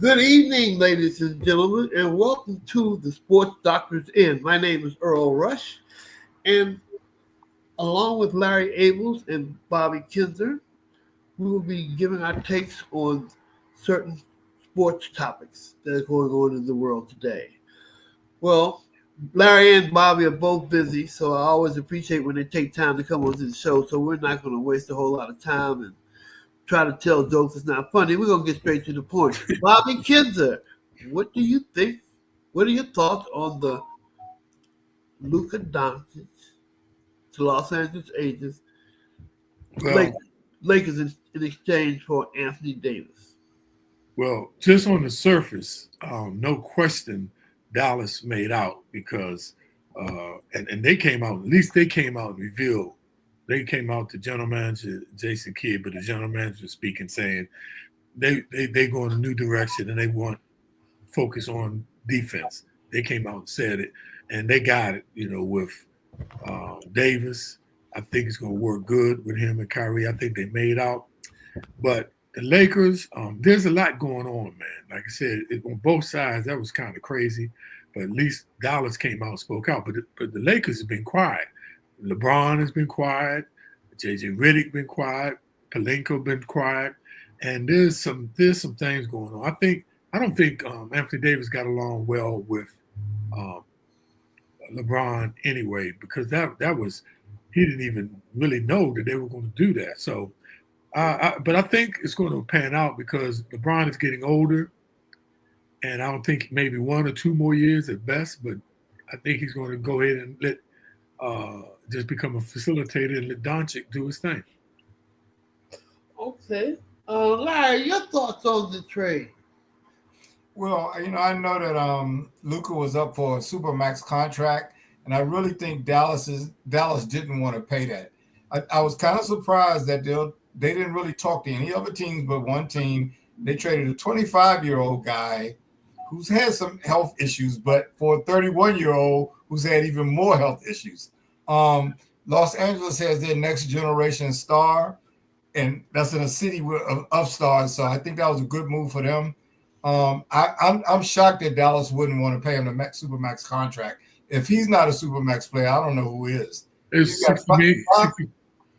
Good evening, ladies and gentlemen, and welcome to the Sports Doctor's Inn. My name is Earl Rush, and along with Larry Ageles and Bobby Kinzer, we will be giving our takes on certain sports topics that are going on in the world today. Well, Larry and Bobby are both busy, so I always appreciate when they take time to come onto the show. So we're not going to waste a whole lot of time and try to tell jokes that's not funny. We're going to get straight to the point. Bobby Kinzer, what do you think? What are your thoughts on the Luka Doncic to Los Angeles Ages Well, Lakers in exchange for Anthony Davis? well, just on the surface, no question, Dallas made out because, and they came out. At least they came out and revealed. They came out to general manager Jason Kidd, but the general manager was speaking, saying they go in a new direction and they want focus on defense. They came out and said it, and they got it. With Davis, I think it's going to work good with him and Kyrie. I think they made out, but the Lakers, there's a lot going on, man. Like I said, on both sides, that was kind of crazy, but at least Dallas came out and spoke out. But the Lakers have been quiet. LeBron has been quiet. JJ Redick been quiet. Pelinka been quiet, and there's some things going on. I don't think Anthony Davis got along well with LeBron anyway, because that was, he didn't even really know that they were going to do that. So, but I think it's going to pan out because LeBron is getting older, and I don't think maybe 1 or 2 more years at best. But I think he's going to go ahead and let just become a facilitator and let Doncic do his thing. Okay, Larry, your thoughts on the trade? Well, I know that Luka was up for a supermax contract, and I really think Dallas didn't want to pay that. I was kind of surprised that they didn't really talk to any other teams but one team. They traded a 25-year-old guy who's had some health issues, but for a 31-year-old who's had even more health issues. Los Angeles has their next generation star, and that's in a city of stars. So I think that was a good move for them. I'm shocked that Dallas wouldn't want to pay him the supermax contract. If he's not a supermax player, I don't know who is. It was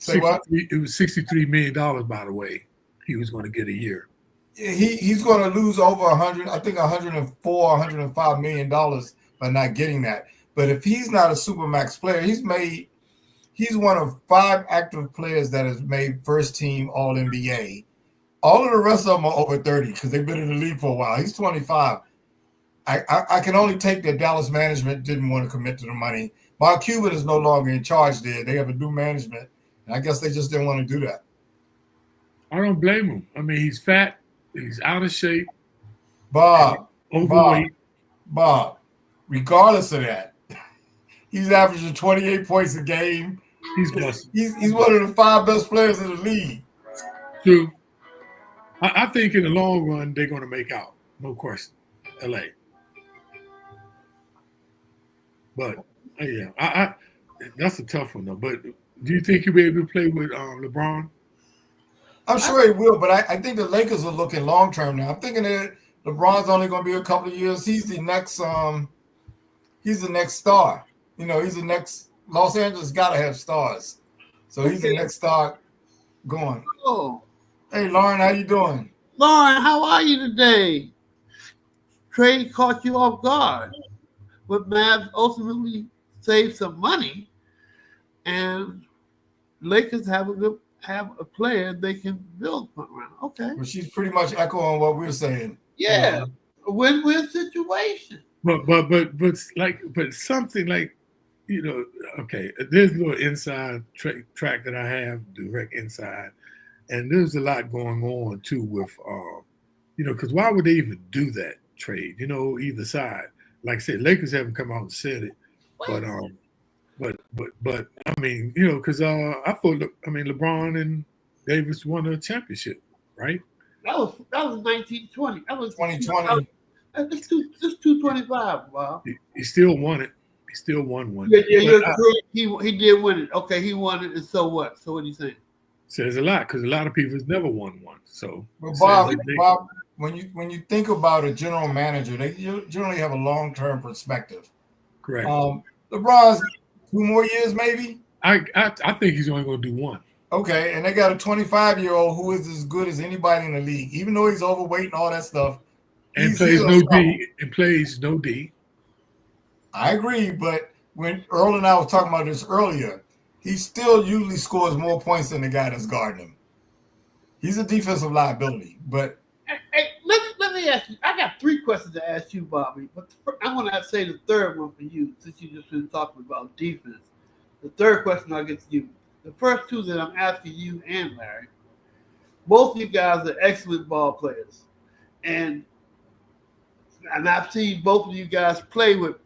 $63 million, by the way. He was going to get a year. He's going to lose over 100, I think 104, 105 million dollars by not getting that. But if he's not a supermax player, he's one of 5 active players that has made first team All NBA. All of the rest of them are over 30 because they've been in the league for a while. He's 25. I can only take that Dallas management didn't want to commit to the money. Mark Cuban is no longer in charge there. They have a new management, and I guess they just didn't want to do that. I don't blame him. I mean, he's fat. He's out of shape. Bob, overweight. Bob, regardless of that, he's averaging 28 points a game. He's one of the 5 best players in the league. True. I think in the long run, they're going to make out. No question. LA. But, yeah, that's a tough one, though. But do you think you'll be able to play with LeBron? I'm sure he will, but I think the Lakers are looking long term now. I'm thinking that LeBron's only going to be a couple of years. He's the next star. He's the next. Los Angeles got to have stars, so he's the next star going. Oh, hey, Lauren, how you doing? Lauren, how are you today? Trade caught you off guard, but Mavs ultimately saved some money, and Lakers have a player they can build around. Okay. Well, she's pretty much echoing what we're saying. Yeah, a win-win situation. But something like, okay, there's a little inside track that I have, direct inside, and there's a lot going on too with, because why would they even do that trade? Either side. Like I said, Lakers haven't come out and said it, but I mean, because I thought, LeBron and Davis won a championship, right? That was 1920. That was 2020. It's 225. Wow. He still won it. He still won one. Yeah, you're true. He did win it. Okay, he won it, and so what? So what do you think? Says a lot because a lot of people has never won one. So, But Bob, when you think about a general manager, they generally have a long-term perspective. correct. LeBron's 2 more years, maybe. I think he's only going to do one. Okay, and they got a 25-year-old who is as good as anybody in the league, even though he's overweight and all that stuff. And plays no D. And plays no D. I agree, but when Earl and I was talking about this earlier, he still usually scores more points than the guy that's guarding him. He's a defensive liability, but let me ask you. I got 3 questions to ask you, Bobby, but I want to say the third one for you since you just been talking about defense. The third question I'll get to you. The first 2 that I'm asking you and Larry, both of you guys are excellent ball players, and I've seen both of you guys play with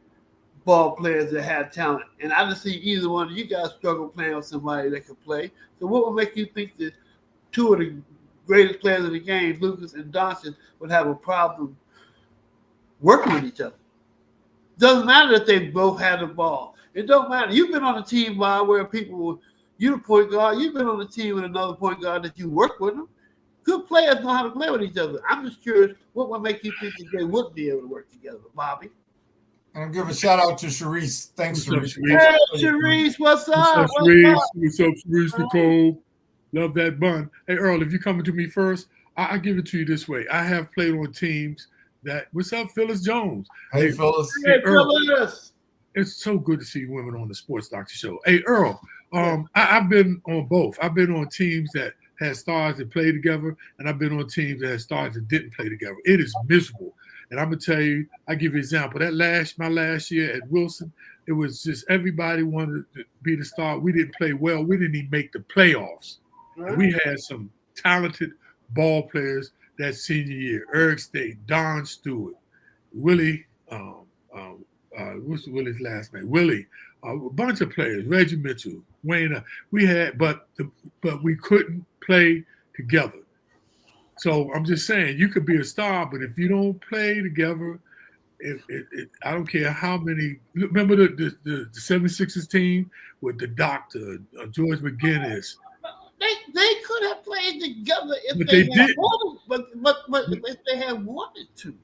ball players that had talent, and I didn't see either one of you guys struggle playing with somebody that could play. So what would make you think that 2 of the greatest players in the game, Luka and Doncic, would have a problem working with each other? Doesn't matter that they both had the ball. It don't matter. You've been on a team, Bob, where people, you're the point guard. You've been on a team with another point guard that you work with them. Good players know how to play with each other. I'm just curious, what would make you think that they wouldn't be able to work together, Bobby? And give a shout out to Sharice. Thanks, Sharice. Hey, Sharice, what's up? What's up, Sharice? What's up, Sharice Nicole? Love that bun. Hey, Earl, if you're coming to me first, I give it to you this way. I have played on teams that. What's up, Phyllis Jones? Hey, Phyllis. Hey, Earl, Phyllis. it's so good to see women on the Sports Doctor Show. Hey, Earl, I've been on both. I've been on teams that had stars that played together, and I've been on teams that had stars that didn't play together. It is miserable. And I'm gonna tell you, I give you an example. My last year at Wilson, it was just everybody wanted to be the star. We didn't play well. We didn't even make the playoffs. And we had some talented ball players that senior year. Eric State, Don Stewart, Willie, what's Willie's last name? Willie, a bunch of players, Reggie Mitchell, Wayne. We had, but we couldn't play together. So I'm just saying, you could be a star, but if you don't play together, I don't care how many. Remember the 76ers team with the doctor, George McGinnis. They could have played together if But they they had wanted, but if they had wanted to.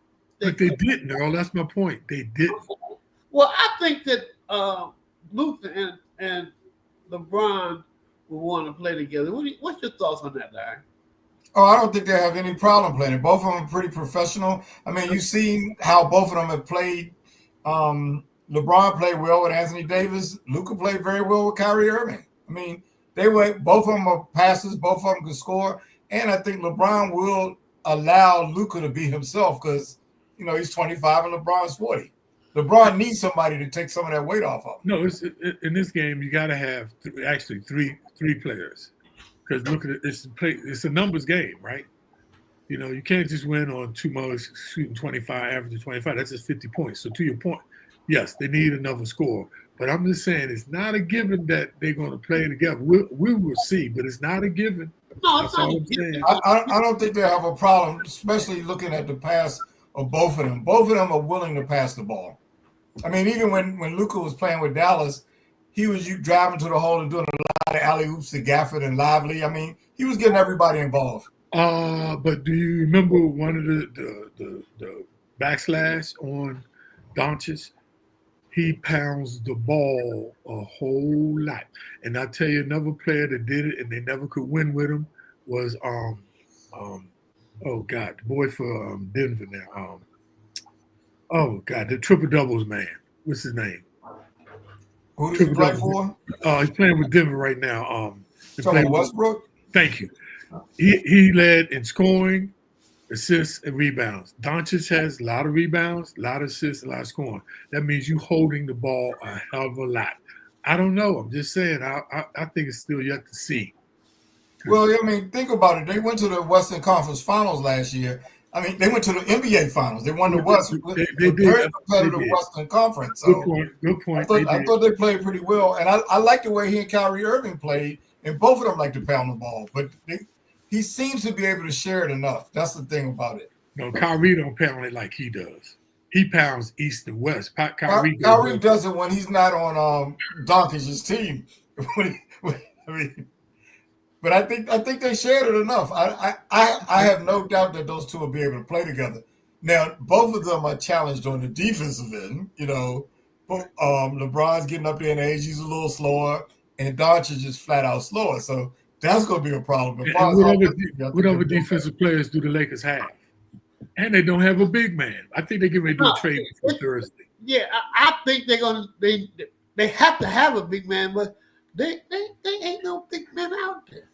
But they didn't, Earl. That's my point. They didn't. Well, I think that Luka and LeBron will want to play together. What's your thoughts on that, Larry? Oh, I don't think they have any problem playing it. Both of them are pretty professional. I mean, you've seen how both of them have played. LeBron played well with Anthony Davis. Luka played very well with Kyrie Irving. I mean, both of them are passers. Both of them can score. And I think LeBron will allow Luka to be himself because, he's 25 and LeBron's 40. LeBron needs somebody to take some of that weight off of him. No, in this game, you got to have three players. Because look at it, it's a numbers game, right? You can't just win on 2 mugs shooting 25, averaging 25. That's just 50 points. So to your point, yes, they need another score. But I'm just saying it's not a given that they're going to play together. We will see, but it's not a given. No, that's all I'm saying. I don't think they have a problem, especially looking at the pass of both of them. Both of them are willing to pass the ball. I mean, even when Luka was playing with Dallas, he was driving to the hole and doing a lot of alley-oops to Gafford and Lively. I mean, he was getting everybody involved. But do you remember one of the backslash on Doncic? He pounds the ball a whole lot. And I tell you, another player that did it and they never could win with him was the boy for Denver now. The triple doubles man. What's his name? Who does he play for? He's playing with Denver right now. Westbrook? Thank you. He led in scoring, assists, and rebounds. Doncic has a lot of rebounds, a lot of assists, a lot of scoring. That means you holding the ball a hell of a lot. I don't know. I'm just saying. I think it's still yet to see. Well, I mean, think about it. They went to the Western Conference Finals last year. I mean, they went to the NBA Finals. They won the West. They did. Very competitive Western Conference. So Good point. I thought they played pretty well, and I like the way he and Kyrie Irving played, and both of them like to pound the ball. But he seems to be able to share it enough. That's the thing about it. No, Kyrie don't pound it like he does. He pounds east and west. Kyrie does it when he's not on Doncic's team. But I think they shared it enough. I have no doubt that those two will be able to play together. Now, both of them are challenged on the defensive end. LeBron's getting up there in age; he's a little slower, and Doncic is flat out slower. So that's going to be a problem. And what other defensive players do the Lakers have? And they don't have a big man. I think they're getting ready to do a trade for Thursday. Yeah, I think they have to have a big man, but they ain't no big man out there.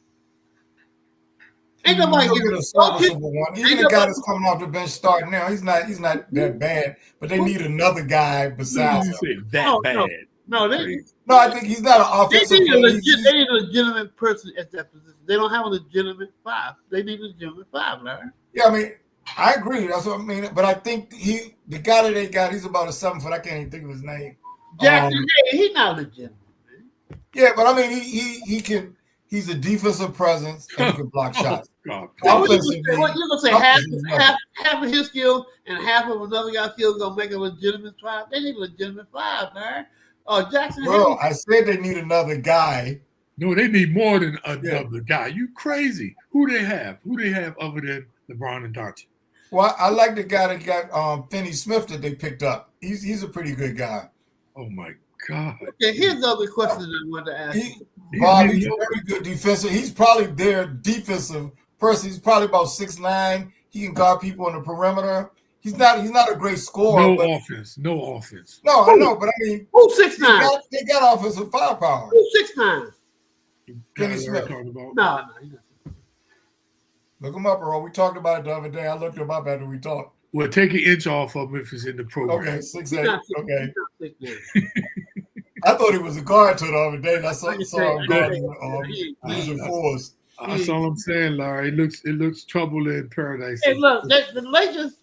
Ain't nobody get a serviceable one. Even the guy that's coming off the bench starting now, he's not that bad. But they need another guy besides him. Bad. No, I think he's not an offensive. They need a legitimate person at that position. They don't have a legitimate 5. They need a legitimate 5, Larry. Yeah, I mean, I agree. That's what I mean. But I think the guy that they got, he's about a 7 foot. I can't even think of his name. Jackson, he's not legitimate. Man. Yeah, but I mean, he can. He's a defensive presence and he can block shots. You're gonna say half of his skill and half of another guy's skill gonna make a legitimate 5. They need a legitimate 5, man. Jackson. Bro, I said they need another guy. No, they need more than another guy. You crazy? Who they have? Who they have other than LeBron and Doncic? Well, I like the guy that got Finney Smith that they picked up. He's a pretty good guy. Oh my God. Okay, here's the other question I wanted to ask. Bob, he's a very good defensive. He's probably their defensive person. He's probably about 6'9". He can guard people on the perimeter. He's not a great scorer. No offense. No, I know, but I mean, who's 6'9"? They got offensive firepower. Who's 6'9"? Finney Smith. No. Look him up, Earl. We talked about it the other day. I looked him up after we talked. Well, take an inch off of him if it's in the program. Okay, 6'8". Okay. I thought he was a guard to the other day. And I saw him guarding Legion Force. That's all I'm saying, Larry. It looks trouble in paradise. Hey, look, the Lakers,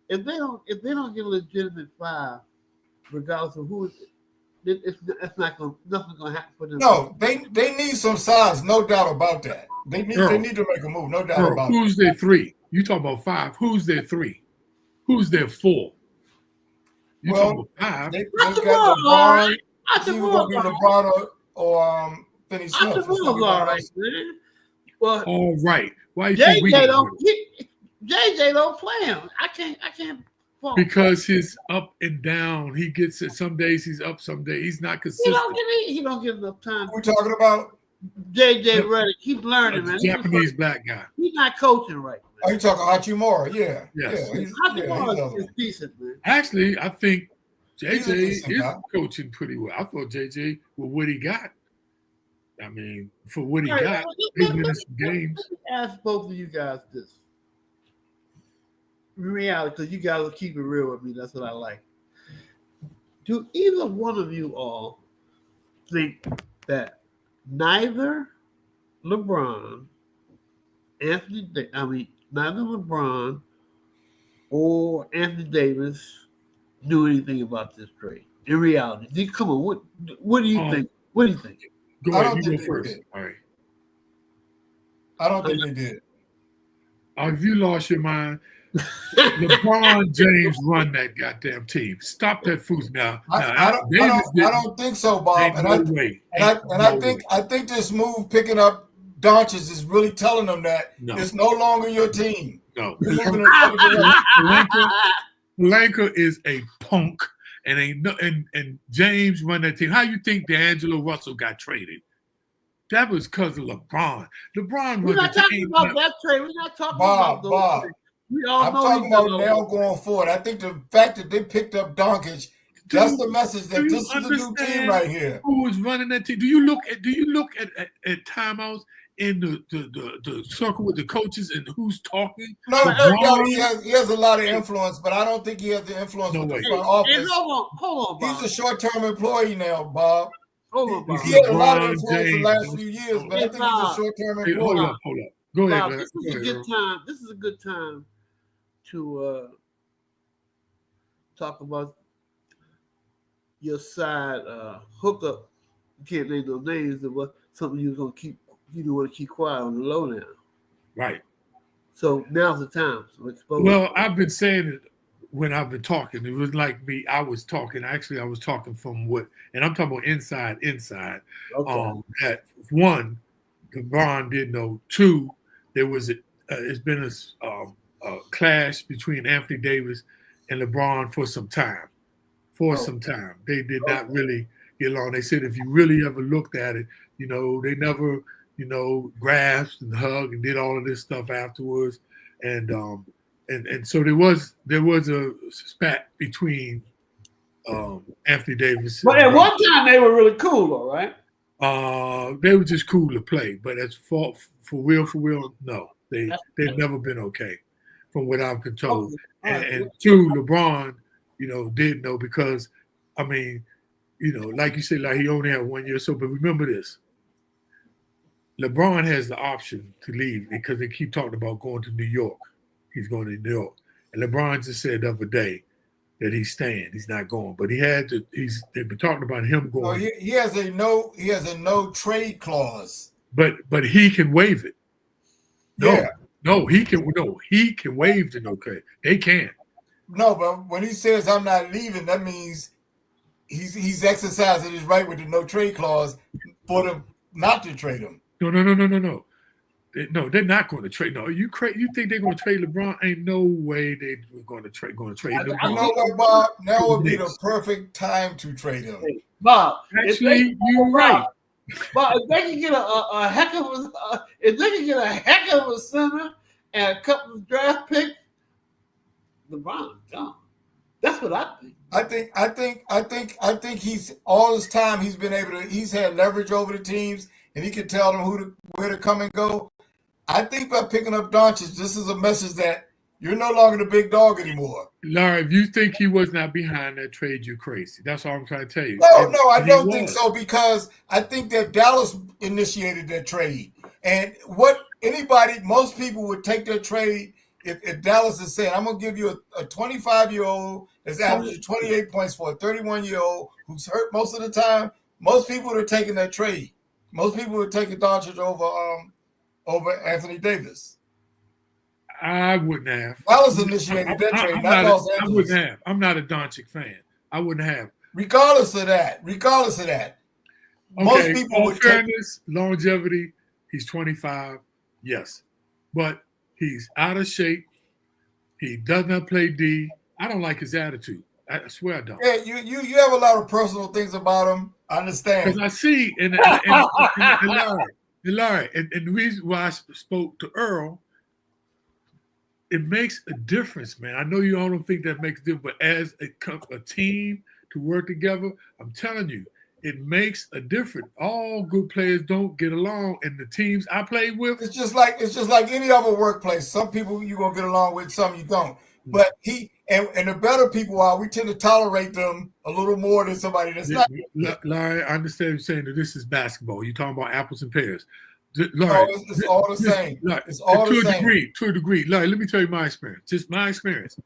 if they don't get a legitimate 5, regardless of who it's nothing's gonna happen for them. No, they need some size, no doubt about that. They need to make a move, no doubt about who's their 3? You talk about 5. Who's their 3? Who's their 4? You talk about 5. They got LeBron. Either gonna be LeBron or Finney Smith. Well, all right. Why JJ don't play him. I can't. Because he's up and down. He gets it. Some days he's up. Some days he's not consistent. He don't get enough time. We're talking about JJ Redick. Keep learning, man. Japanese black guy. He's not coaching right. Man. Are you talking Hachimura? Yeah. Yes. Yeah, Hachimura is decent, man. Actually, I think JJ is coaching pretty well. I thought JJ, with what he got, I mean, for what he got, he's winning some games. Let me ask both of you guys this. In reality, because you guys will keep it real with me. That's what I like. Do either one of you all think that neither LeBron or Anthony Davis knew anything about this trade? In reality, come on. What do you think? What do you think? Go ahead. You go first. All right. I don't think they did. Have you lost your mind? LeBron James run that goddamn team. Stop that fool now. I don't think so, Bob. I think this move picking up Doncic is really telling them that it's no longer your team. No. Lanka is a punk, and James run that team. How you think D'Angelo Russell got traded? That was because of LeBron. We're not talking about that trade. We're not talking about those Bob. trades. I'm talking about now going forward. I think the fact that they picked up Doncic, that's the message that this is the new team right here. Who is running that team? Do you look at timeouts in the circle with the coaches and who's talking? No, he has a lot of influence, but I don't think he has the influence with the front office. Hold on, Bob. He's a short-term employee now, Bob. Hold on, Bob. He had a lot of influence in the last few years, but I think he's a short-term employee. Hold up. Go ahead, man. This is a good time. This is a good time to talk about your side hookup. You can't name no names, but something you want to keep quiet on the low now. Right. So now's the time. So expose. Well, I've been saying it when I've been talking. It was like me. I was talking. Actually, I was talking from what, and I'm talking about inside. Okay. That one, LeBron didn't know. Two, there was it's been a clash between Anthony Davis and LeBron for some time. They did not really get along. They said if you really ever looked at it, they never, grasped and hugged and did all of this stuff afterwards. And so there was a spat between Anthony Davis. But at one time they were really cool, though, right? They were just cool to play, but as for real, no, they've never been okay, from what I've been told. Okay. And two, LeBron, did know because, I mean, like you said, like he only had 1 year. So, but remember this: LeBron has the option to leave because they keep talking about going to New York. He's going to New York, and LeBron just said the other day that he's staying. He's not going, but he had to. They've been talking about him going. No, he has a no trade clause. But he can waive it. He can waive the no trade. They can. No, but when he says I'm not leaving, that means he's exercising his right with the no trade clause for them not to trade him. No. No, they're not going to trade. No, you think they're going to trade LeBron? Ain't no way they're going to trade LeBron. I know what, Bob. Now would be the perfect time to trade him. Bob, actually, you're right. But if they can get a heck of a center and a couple of draft picks, LeBron's gone. That's what I think. I think he's all this time he's had leverage over the teams and he can tell them where to come and go. I think by picking up Doncic, this is a message that you're no longer the big dog anymore. Larry, if you think he was not behind that trade, you're crazy. That's all I'm trying to tell you. No, I don't think so because I think that Dallas initiated that trade. And most people would take that trade if Dallas is saying, I'm going to give you a 25-year-old that's averaging 28 points for a 31-year-old who's hurt most of the time. Most people would have taken that trade. Most people would take Doncic over Anthony Davis. I wouldn't have. Dallas initiated that trade, not Los Angeles. I wouldn't have. I'm not a Doncic fan. I wouldn't have. Regardless of that. Okay, most people would fairness, longevity, he's 25, yes. But he's out of shape. He does not play D. I don't like his attitude. I swear I don't. Yeah, you have a lot of personal things about him. I understand. Because I see, and Larry, and the reason why I spoke to Earl, it makes a difference, man. I know you all don't think that makes a difference, but as a team to work together, I'm telling you, it makes a difference. All good players don't get along, and the teams I played with. It's just like any other workplace. Some people you're gonna get along with, some you don't. But and the better people are, we tend to tolerate them a little more than somebody that's not. Larry, I understand you saying that this is basketball. You're talking about apples and pears. Larry, no, it's all the same. It's all the same. To a degree. Larry, let me tell you my experience. Just my experience.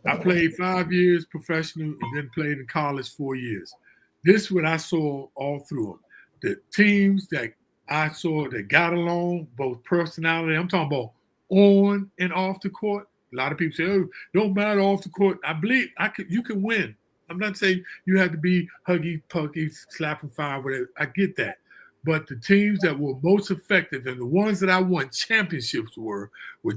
I played 5 years professional and then played in college 4 years. This is what I saw all through them. The teams that I saw that got along, both personality, I'm talking about on and off the court. A lot of people say, "Oh, don't matter off the court." I believe you can win. I'm not saying you have to be huggy, pucky, slapping fire, whatever. I get that. But the teams that were most effective and the ones that I won championships were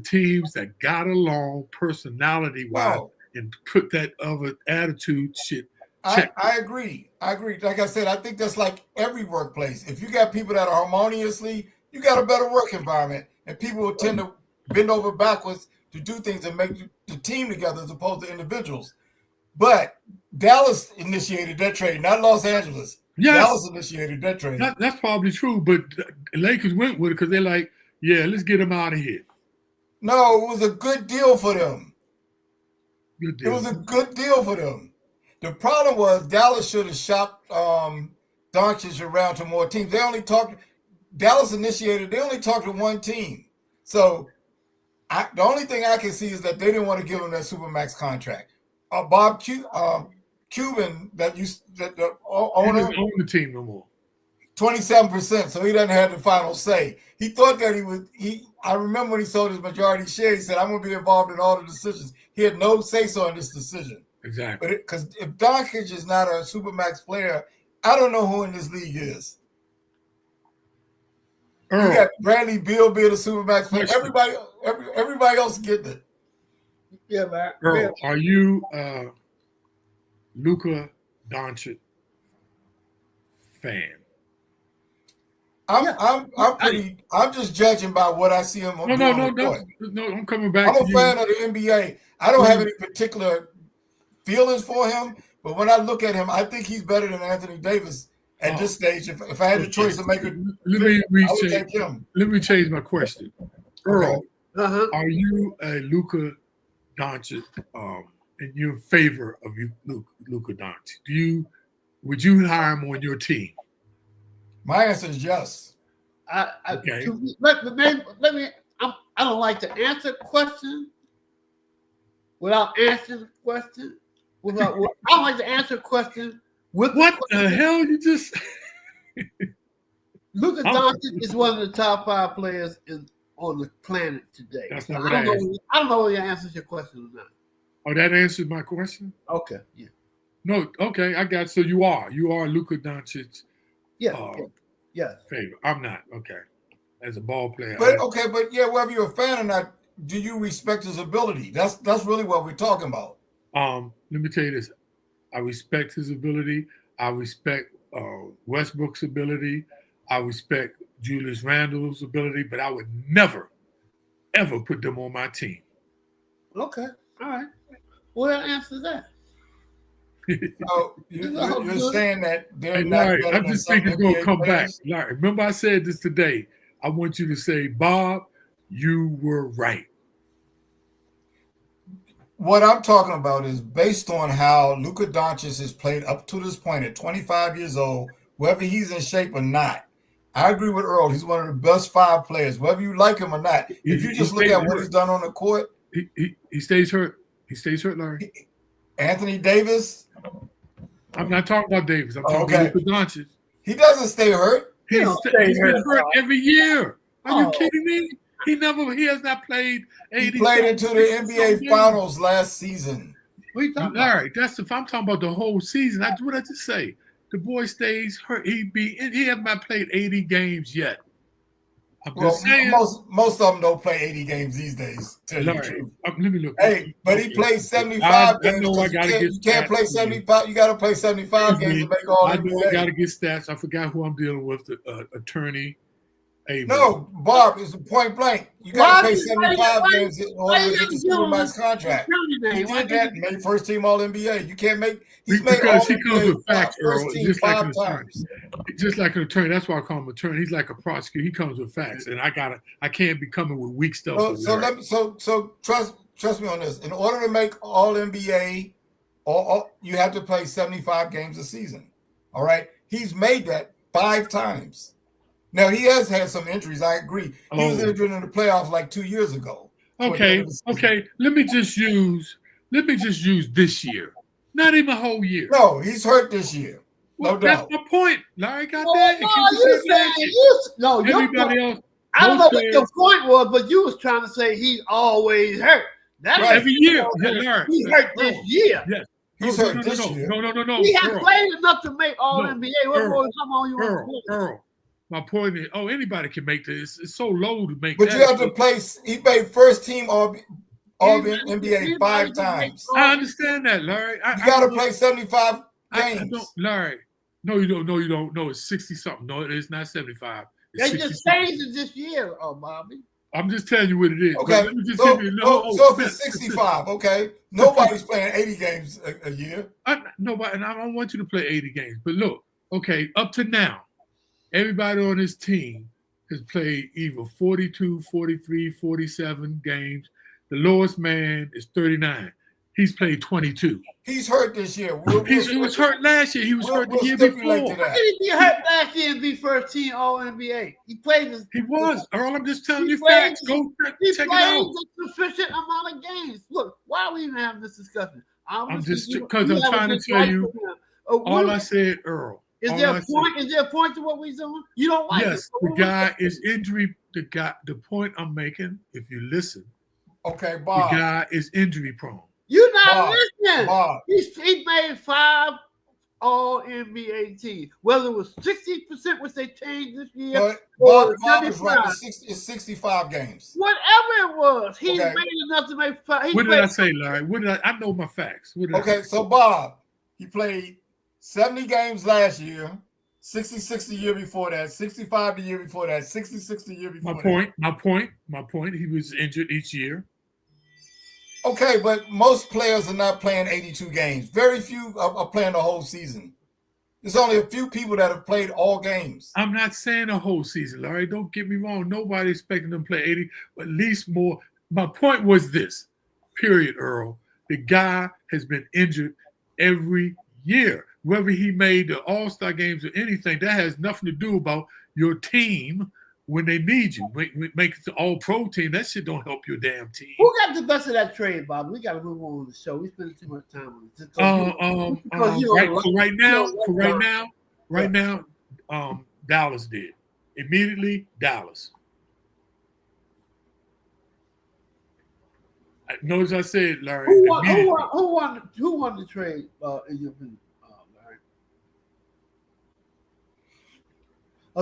teams that got along personality-wise and put that other attitude shit. I agree. Like I said, I think that's like every workplace. If you got people that are harmoniously, you got a better work environment, and people will tend to bend over backwards to do things and make the team together as opposed to individuals. But Dallas initiated that trade, not Los Angeles. Yes. Dallas initiated that trade. That's probably true, but the Lakers went with it because they're like, yeah, let's get him out of here. No, it was a good deal for them. Good deal. It was a good deal for them. The problem was Dallas should have shopped Doncic around to more teams. Dallas initiated, they only talked to one team. So the only thing I can see is that they didn't want to give him that Supermax contract. Bob Cuban, the owner, he doesn't own the team no more. 27%, so he doesn't have the final say. He thought that I remember when he sold his majority share, he said, I'm going to be involved in all the decisions. He had no say-so in this decision. Exactly. But because if Doncic is not a Supermax player, I don't know who in this league is. You Earl, got Bradley Beal being a supermax player. question. Everybody else getting it. Yeah, man. Earl, are you Luka Doncic fan? I'm just judging by what I see him No, doing no, on no, the court. no. I'm coming back I'm to a you. fan of the NBA. I don't have any particular feelings for him, but when I look at him, I think he's better than Anthony Davis at this stage. If I had a choice to make it, I would take him. Let me change my question. Earl, Uh-huh. are you a Luka Doncic? And you're in favor of Luka Doncic? Would you hire him on your team? My answer is yes. Okay. Let me. I don't like to answer questions without answering the question. I don't like to answer questions with what the hell you just. Luka Doncic is one of the top 5 players on the planet today. That's So not what I don't know whether it answers your question or not. Oh, that answered my question? Okay, yeah. No, okay, I got it. So you are Luka Doncic. Yeah, yeah. Favorite. I'm not. Okay. As a ball player. But whether you're a fan or not, do you respect his ability? That's really what we're talking about. Let me tell you this. I respect his ability. I respect Westbrook's ability. I respect Julius Randle's ability, but I would never, ever put them on my team. Okay. All right. Well, answer that. So you're saying that they're not Larry, better I than just some think it's going to NBA come players? back. Larry, remember I said this today. I want you to say, Bob, you were right. What I'm talking about is based on how Luka Doncic has played up to this point at 25 years old, whether he's in shape or not. I agree with Earl. He's one of the best 5 players, whether you like him or not. If you just look at what he's done on the court. He stays hurt. He stays hurt, Larry. Anthony Davis. I'm not talking about Davis. I'm talking about Luka Doncic. He doesn't stay hurt. He's been hurt every year. Are you kidding me? He has not played 80. He played into the NBA Finals last season. Larry, I'm talking about the whole season. What did I just say? The boy stays hurt. He has not played 80 games yet. I'm just saying. Most of them don't play 80 games these days. Larry, let me look. Hey, but he played 75 games. You can't play 75. You got to play 75 games to make all I NBA. know I got to get stats. I forgot who I'm dealing with. The attorney. No, Bob, it's point blank. You got to play 75 games in order to get the Supermax contract. He did that and made first team All NBA. You can't make. He's made All because he comes NBA with facts, Earl. just like an attorney. Just like an attorney. That's why I call him attorney. He's like a prosecutor. He comes with facts, and I can't be coming with weak stuff. So trust me on this. In order to make All NBA, you have to play 75 games a season. All right, he's made that 5 times. Now, he has had some injuries. I agree. He was injured in the playoffs like 2 years ago. Okay. Let me just use this year. Not even a whole year. No, he's hurt this year. No doubt. That's my point. Larry got that. Everybody else. I don't know what your point was, but you was trying to say he always hurt. That's right. Every year. He hurt this year. Yes. He's hurt this year. No. He has played enough to make All NBA. Earl. My point is, anybody can make this. It's so low to make. But you have to play. He played first team All NBA 5 times. I understand that, Larry. You got to play 75 games. Larry. No, you don't. No, you don't. No, it's 60 something. No, it is not 75. They just changed it this year, Bobby. I'm just telling you what it is. Okay. So if it's 65, okay. Nobody's playing 80 games a year. Nobody, and I don't want you to play 80 games. But look, okay, up to now, everybody on this team has played either 42, 43, 47 games. The lowest man is 39. He's played 22. He's hurt this year. He was hurt last year. He was hurt the year before. How did he be hurt last year and be first team All NBA? He played. He was. Earl, I'm just telling you facts. Go check it out. A sufficient amount of games. Look, why are we even having this discussion? I'm just because I'm trying to tell you. All I said, Earl. Is there a point? Is there a point to what we're doing? You don't like it. Yes, the guy is injury. The point I'm making, if you listen. Okay, Bob. The guy is injury prone. You're not listening. Bob. He made 5 all NBA team. Whether it was 60%, which they changed this year, But or Bob is right. 75. It's 65 games. Whatever it was, he Okay. made enough to make. What did I say, Larry? What did I know my facts? What did I Okay, say? so Bob, he played 70 games last year, 66 the year before that, 65 the year before that, 66 the year before My point. He was injured each year. Okay, but most players are not playing 82 games. Very few are playing the whole season. There's only a few people that have played all games. I'm not saying a whole season, Larry. Don't get me wrong. Nobody expecting them to play 80, but at least more. My point was this, period, Earl. The guy has been injured every year. Whether he made the All-Star games or anything, that has nothing to do about your team when they need you. Make it the All-Pro team. That shit don't help your damn team. Who got the best of that trade, Bob? We got to move on with the show. We spending too much time on it. Right now, Dallas did. Immediately, Dallas. Notice I said, Larry. Who won the trade in your opinion, Larry?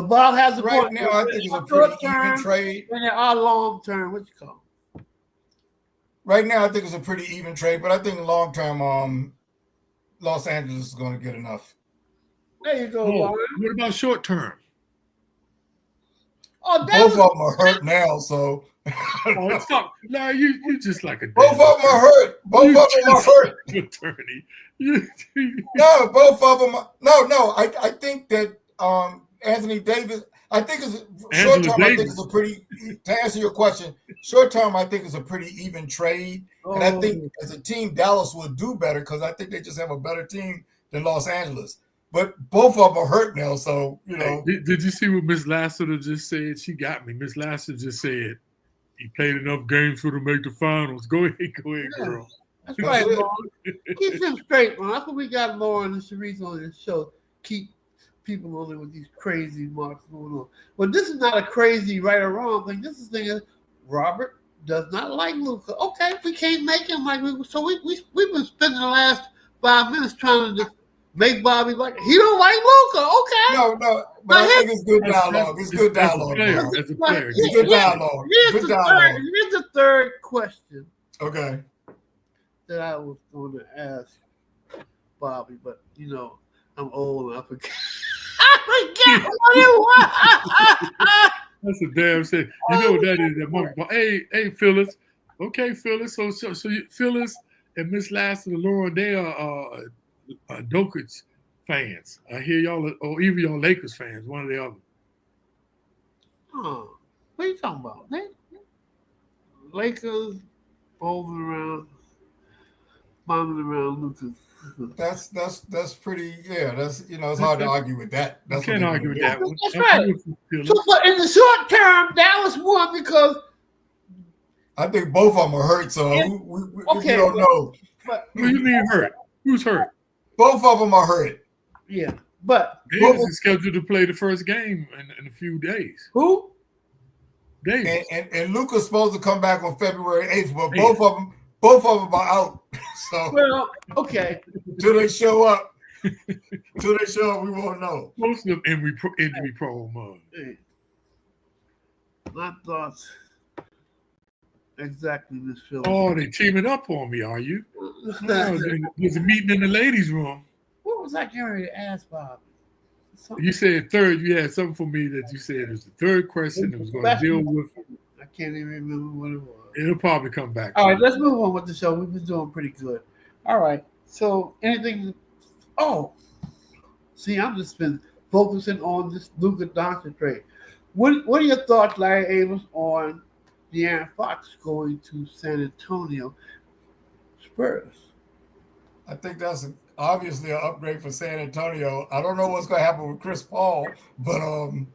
Bob has a Right point. now, I think it's a pretty even trade. And there are long term. What you call? Right now, I think it's a pretty even trade, but I think long term, Los Angeles is going to get enough. There you go, Lauren. What about short term? Oh, both of them are hurt now, so. Stop. No, you just like a. Both of them are hurt. Both of them are hurt. Attorney. No, both of them. No. I think that Anthony Davis. I think it's short term. I think it's a pretty. To answer your question, short term, I think it's a pretty even trade, and I think as a team, Dallas will do better because I think they just have a better team than Los Angeles. But both of them are hurt now, so you know. Did you see what Miss Lassiter just said? She got me. Miss Lassiter just said he played enough games for to make the finals. Go ahead, girl. That's right, Lauren. Keep them straight, man. That's what we got, Lauren and Sharice on this show. Keep people on there with these crazy marks going on. But this is not a crazy right or wrong thing. This is the thing is Robert does not like Luka. Okay, we can't make him like Luka. So we've been spending the last 5 minutes trying to just make Bobby like he don't like Luka. Okay. No. But I think it's good dialogue. It's good dialogue. As a player. It's good dialogue. Here's the third question. Okay. That I was going to ask Bobby, but I'm old and I forget. I forget what it was. That's a damn shame. You know what that is? That moment. But hey, Phyllis. Okay, Phyllis. So Phyllis and Miss Lassiter, Lauren, they are Doncic fans. I hear y'all, or even y'all Lakers fans, one or the other. Oh, what are you talking about? Lakers bombing around Luka. That's pretty. Yeah, that's it's hard to argue with that. That's can't argue with that. That's right. So, but in the short term, Dallas won because I think both of them are hurt. So we don't know. But what do you mean hurt? Who's hurt? Both of them are hurt. Yeah, but Davis is scheduled to play the first game in a few days. Who? Davis. And Luka's supposed to come back on February 8th, but both of them are out. So well, okay. Till they show up, we won't know. Most of them injury prone. My thoughts. Exactly, Miss Phillips. Oh, they teaming up on me, are you? There's a meeting in the ladies' room. What was I getting ready to ask Bob? You said third. You had something for me that you said was the third question that was going to deal with. I can't even remember what it was. It'll probably come back. All right, let's move on with the show. We've been doing pretty good. All right. So anything? Oh, see, I've just been focusing on this Luka Doncic trade. What are your thoughts, Larry Ageles, on De'Aaron Fox going to San Antonio Spurs? I think that's obviously an upgrade for San Antonio. I don't know what's going to happen with Chris Paul, but no,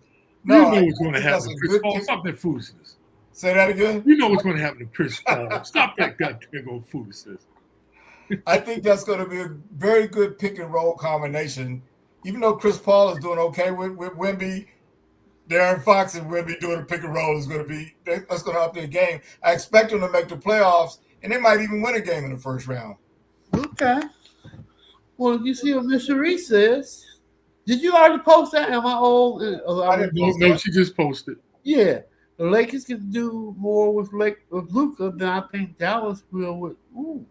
you know what's going to happen with Chris Paul. Stop that foolishness. Say that again. You know what's going to happen to Chris Paul. Stop that goddamn foolishness. I think that's going to be a very good pick and roll combination. Even though Chris Paul is doing okay with Wemby, De'Aaron Fox and Wemby doing a pick and roll is going to be that's going to up their game. I expect them to make the playoffs, and they might even win a game in the first round. Okay. Well, you see what Miss Cherie says. Did you already post that? Am I old? I didn't post No, that. she just posted. Yeah, the Lakers can do more with Luka than I think Dallas will with. With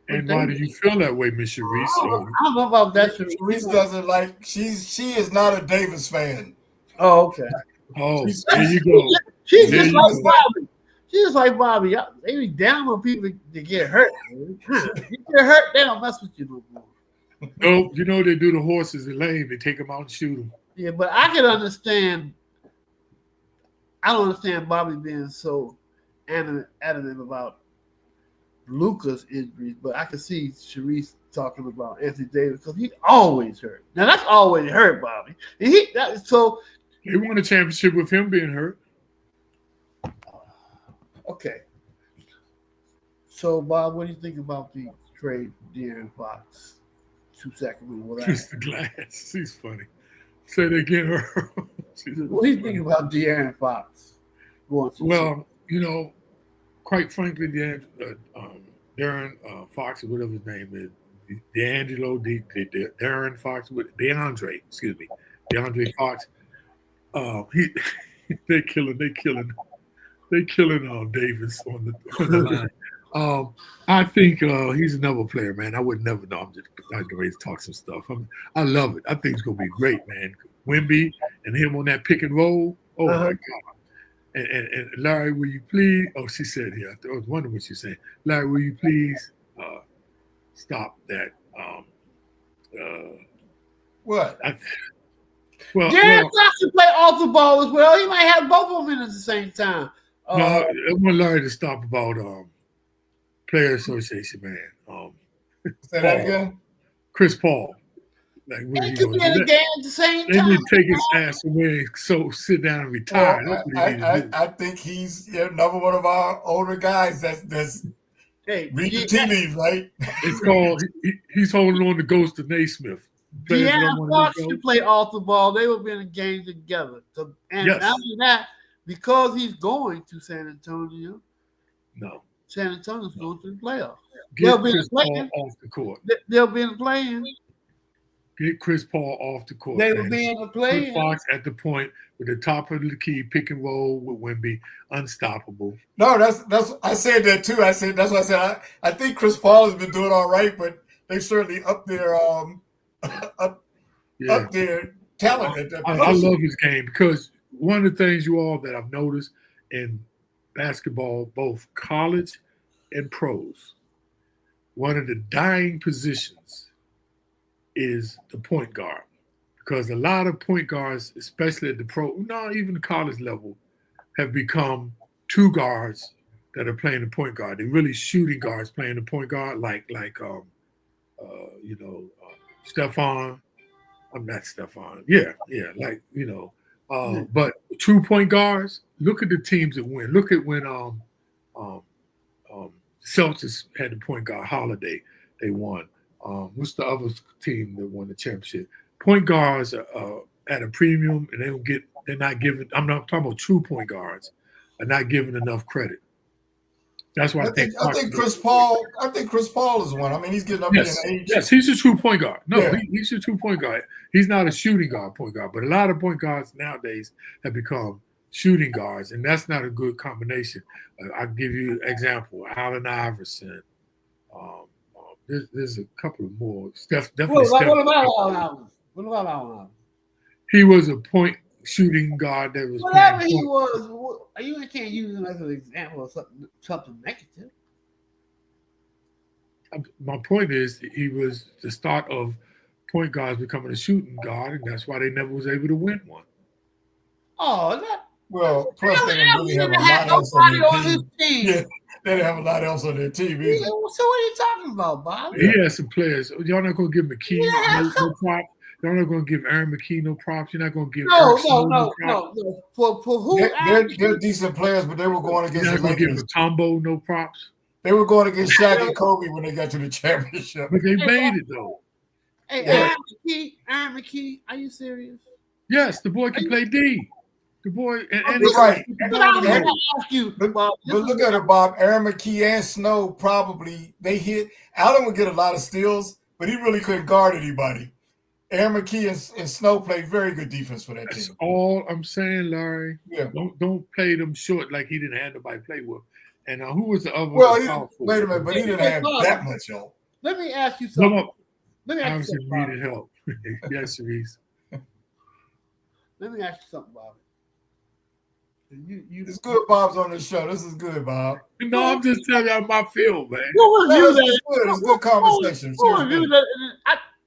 And why do Davis. you feel that way, Miss Sharice? I don't know about that. Reese doesn't like. She is not a Davis fan. Oh, okay. Oh, She's, there you she's, go. She's There just you like go. Bobby. She's just like Bobby. They be down on people to get hurt. You get hurt, they don't mess with you no more. No, you know they do the horses in lane. They take them out and shoot them. Yeah, but I can understand. I don't understand Bobby being so adamant about Luka's injuries, but I can see Sharice talking about Anthony Davis because he's always hurt. Now that's always hurt, Bobby. And so They won a championship with him being hurt. okay. So Bob, what do you think about the trade De'Aaron Fox to Sacramento? Mr. Glass, he's funny. Say it again, Earl. What do you think about De'Aaron Fox? Well, you know, quite frankly, Darren Fox, or whatever his name is, Darren Fox, DeAndre Fox. They're killing Davis on the line. I think he's another player, man. I would never know. I'm just ready to talk some stuff. I love it. I think it's gonna be great, man. Wemby and him on that pick and roll. Oh my God. And Larry, will you please? Oh, she said here. I was wondering what she said. Larry, will you please stop that? What? De'Aaron Fox can play off the ball as well. He might have both of them in at the same time. No, I want Larry to stop about player association, man. Say that again. Chris Paul. Like, He could be in the game at the same they time. need to take his ass away, so sit down and retire. Well, I think he's number one of our older guys that's read the tea leaves, right? It's called he's holding on to ghost of Naismith. De'Aaron Fox can play off the ball. They will be in a game together. So, and Yes. not only that, because he's going to San Antonio. No. San Antonio's going to the playoffs. Get Chris Paul off the court. They'll be in the play-in. Get Chris Paul off the court. They will be in the play-in. Fox at the point with the top of the key, pick and roll with Wemby, unstoppable. No, that's I said that too. That's what I said. I think Chris Paul has been doing all right, but they certainly up their up their talent at that I love his game because one of the things that I've noticed in basketball, both college and pros, one of the dying positions is the point guard, because a lot of point guards, especially at the even the college level, have become two guards that are playing the point guard. They're really shooting guards playing the point guard, like Stephon. I'm not Stephon. Yeah, but true point guards. Look at the teams that win. Look at when Celtics had the point guard Holiday. They won. What's the other team that won the championship? Point guards are at a premium, and they're not given. I'm not talking about true point guards, are not given enough credit. That's why I think Chris Paul. I think Chris Paul is one. I mean, he's getting up in age. Yes, he's a true point guard. No, he's a true point guard. He's not a shooting guard, point guard. But a lot of point guards nowadays have become shooting guards, and that's not a good combination. I'll give you an example: Allen Iverson. There's a couple of more. What about Allen? He was a point shooting guard that was whatever he was. You can't use him as an example of something negative. My point is, he was the start of point guards becoming a shooting guard, and that's why they never was able to win one. Oh, well, plus they didn't really have a lot else on their team. Yeah, they didn't have a lot else on their team either. So what are you talking about, Bob? He had some players. Y'all not going to give McKee no props. Y'all not going to give Aaron McKee no props. You're not going to give no. For who? They're decent players, but they were going against. You're not going to give Mutombo no props. They were going against Shaq and Kobe when they got to the championship. But they made it though. Hey, Aaron McKee, are you serious? Yes, the boy can play D. The boy and right. But look at it, Bob. Aaron McKee and Snow probably they hit. Allen would get a lot of steals, but he really couldn't guard anybody. Aaron McKee and Snow played very good defense for that That's team. all I'm saying, Larry. Yeah. Don't play them short like he didn't have nobody to play with. And who was the other? Well, wait a minute, but he didn't have that much help. Let me ask you something. No, Let me ask you obviously something. needed help. Yes, Reese. Let me ask you something, Bobby. It's good Bob's on this show. This is good, Bob. No, I'm just telling you how my feel, man. We'll review that. It's good. It's good conversation. We'll review that.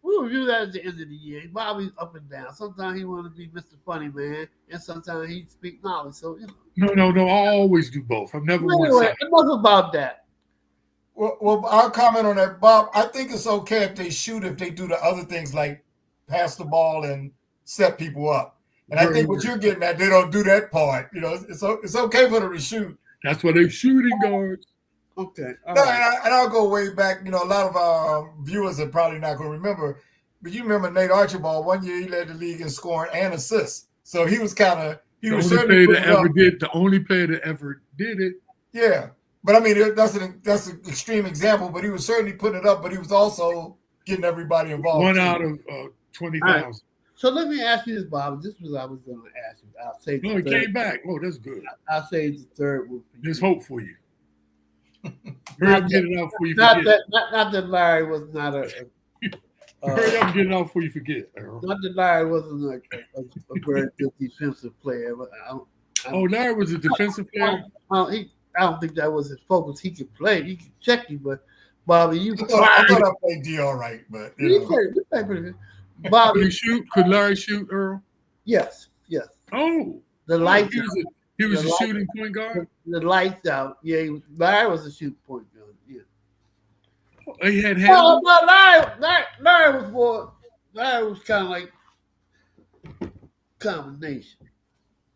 We'll review that at the end of the year. Bobby's up and down. Sometimes he want to be Mr. Funny Man, and sometimes he speak knowledge. So No. I always do both. I've never anyway, enough about that. Well, I'll comment on that, Bob. I think it's okay if they shoot, if they do the other things like pass the ball and set people up. And I think what you're getting at, they don't do that part. It's okay for them to shoot. That's why they're shooting guards. Okay. Right. And I'll go way back. A lot of our viewers are probably not going to remember, but you remember Nate Archibald. One year he led the league in scoring and assists. So he was kind of the only player that ever did it. Yeah, but I mean that's an extreme example. But he was certainly putting it up. But he was also getting everybody involved. One out of 20,000. Right. So let me ask you this, Bob. This was what I was going to ask you. I'll say no, he came back. Oh, that's good. I'll say the third one. There's hope for you. Hurry up, get it out before you forget. Not that Larry was not a. Hurry up, get it out before you forget, Earl. Not that Larry wasn't a very good defensive player. But Larry was a defensive player? I don't think that was his focus. He could play. He could check you, but Bobby, I thought I played D all right, but you played pretty good. Bobby, could Larry shoot, Earl? Yes. Oh, the lights. He was a shooting point guard. The lights out. Yeah, Larry was a shooting point guard. Yeah. He had handles. Larry was more. Larry was kind of like combination.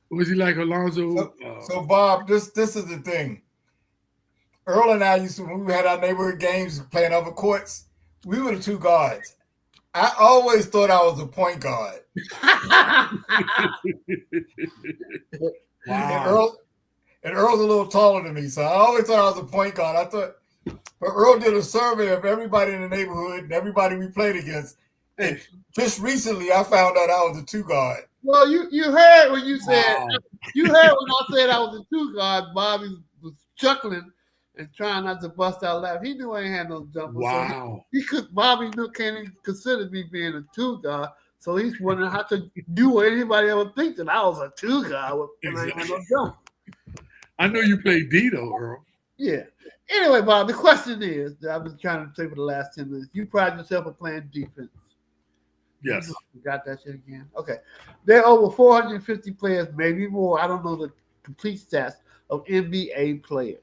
Was he like Alonzo? So Bob, this is the thing. Earl and I used to, when we had our neighborhood games playing other courts, we were the two guards. I always thought I was a point guard. Wow. And Earl's a little taller than me, so I always thought I was a point guard. But Earl did a survey of everybody in the neighborhood and everybody we played against. And just recently, I found out I was a two guard. Well, you heard when you said you heard when I said I was a two guard. Bobby was chuckling and trying not to bust out laughing. He knew I ain't had no jumper. Wow. So Bobby can't even consider me being a two guard. So he's wondering how could you or anybody ever think that I was a two guard when I ain't had no jumper. I know you played D though, Earl. Yeah. Anyway, Bob, the question is that I've been trying to say for the last 10 minutes. You pride yourself on playing defense. Yes. You got that shit again? Okay. There are over 450 players, maybe more. I don't know the complete stats of NBA players.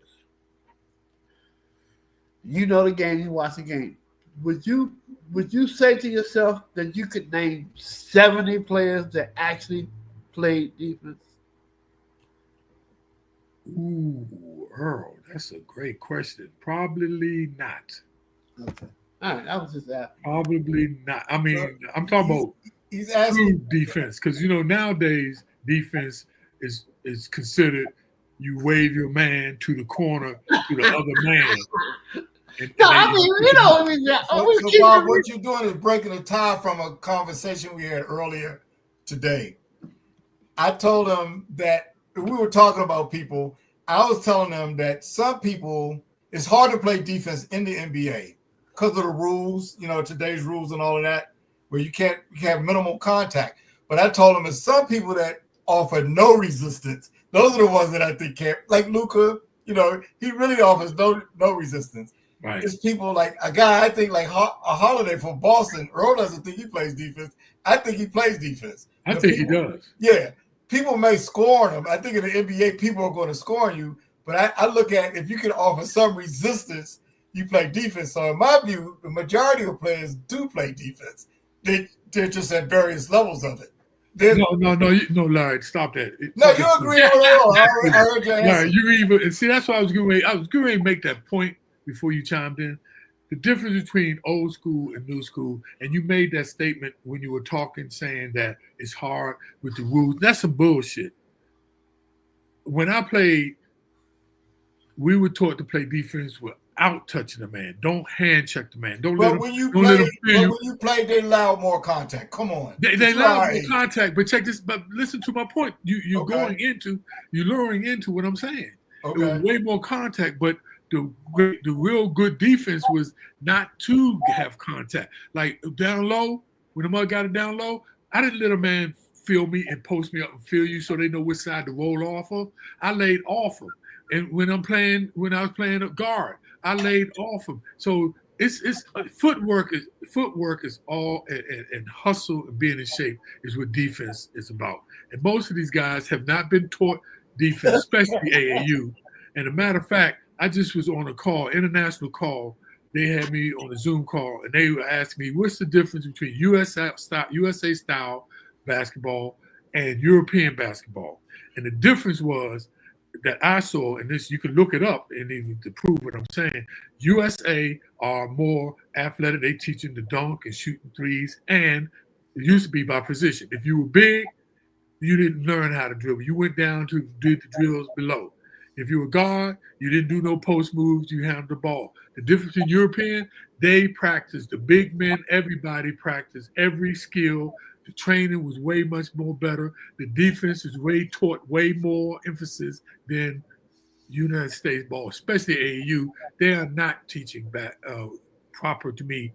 You know the game, you watch the game. Would you say to yourself that you could name 70 players that actually played defense? Ooh, Earl, that's a great question. Probably not. Okay. All right, I was just asking. Probably not. I mean, I'm talking about he's asking defense because nowadays defense is considered you wave your man to the corner to the other man. So Bob, what you're doing is breaking the tie from a conversation we had earlier today. I told them that we were talking about people. I was telling them that some people, it's hard to play defense in the NBA because of the rules, today's rules and all of that, where you have minimal contact. But I told them there's some people that offer no resistance. Those are the ones that I think can't, like Luka, he really offers no resistance. Right. It's people like a guy I think like a Holiday from Boston. Earl doesn't think he plays defense. I think he plays defense. I think he does. Yeah. People may score on him. I think in the NBA, people are going to score on you. But I look at if you can offer some resistance, you play defense. So in my view, the majority of players do play defense. They're just at various levels of it. No, Larry, stop that. You agree with Earl. I heard your answer. Larry, see, that's why I was going to make that point before you chimed in. The difference between old school and new school, and you made that statement when you were talking, saying that it's hard with the rules. That's some bullshit. When I played, we were taught to play defense with out touching the man. Don't hand check the man. Don't But let when him. you Don't let play, him feel you. when you play, they allow more contact. Come on, They It's allow our more age. contact, but check this. But listen to my point. You're Okay. you're luring into what I'm saying. It was Okay. way more contact, but the real good defense was not to have contact. Like down low, when the mug got it down low, I didn't let a man feel me and post me up and feel you so they know which side to roll off of. I laid off them. And when I was playing a guard, I laid off them. So it's footwork is all and hustle and being in shape is what defense is about. And most of these guys have not been taught defense, especially AAU. And a matter of fact, I just was on a call, international call. They had me on a Zoom call, and they were asking me, "What's the difference between USA style basketball and European basketball?" And the difference was that I saw, and this you can look it up and even to prove what I'm saying. USA are more athletic. They teaching the dunk and shooting threes, and it used to be by position. If you were big, you didn't learn how to dribble. You went down to did the drills below. If you were guard, you didn't do no post moves. You handled the ball. The difference in European, they practice the big men. Everybody practiced every skill. The training was way much more better. The defense is taught way more emphasis than United States ball, especially AAU. They are not teaching back proper to me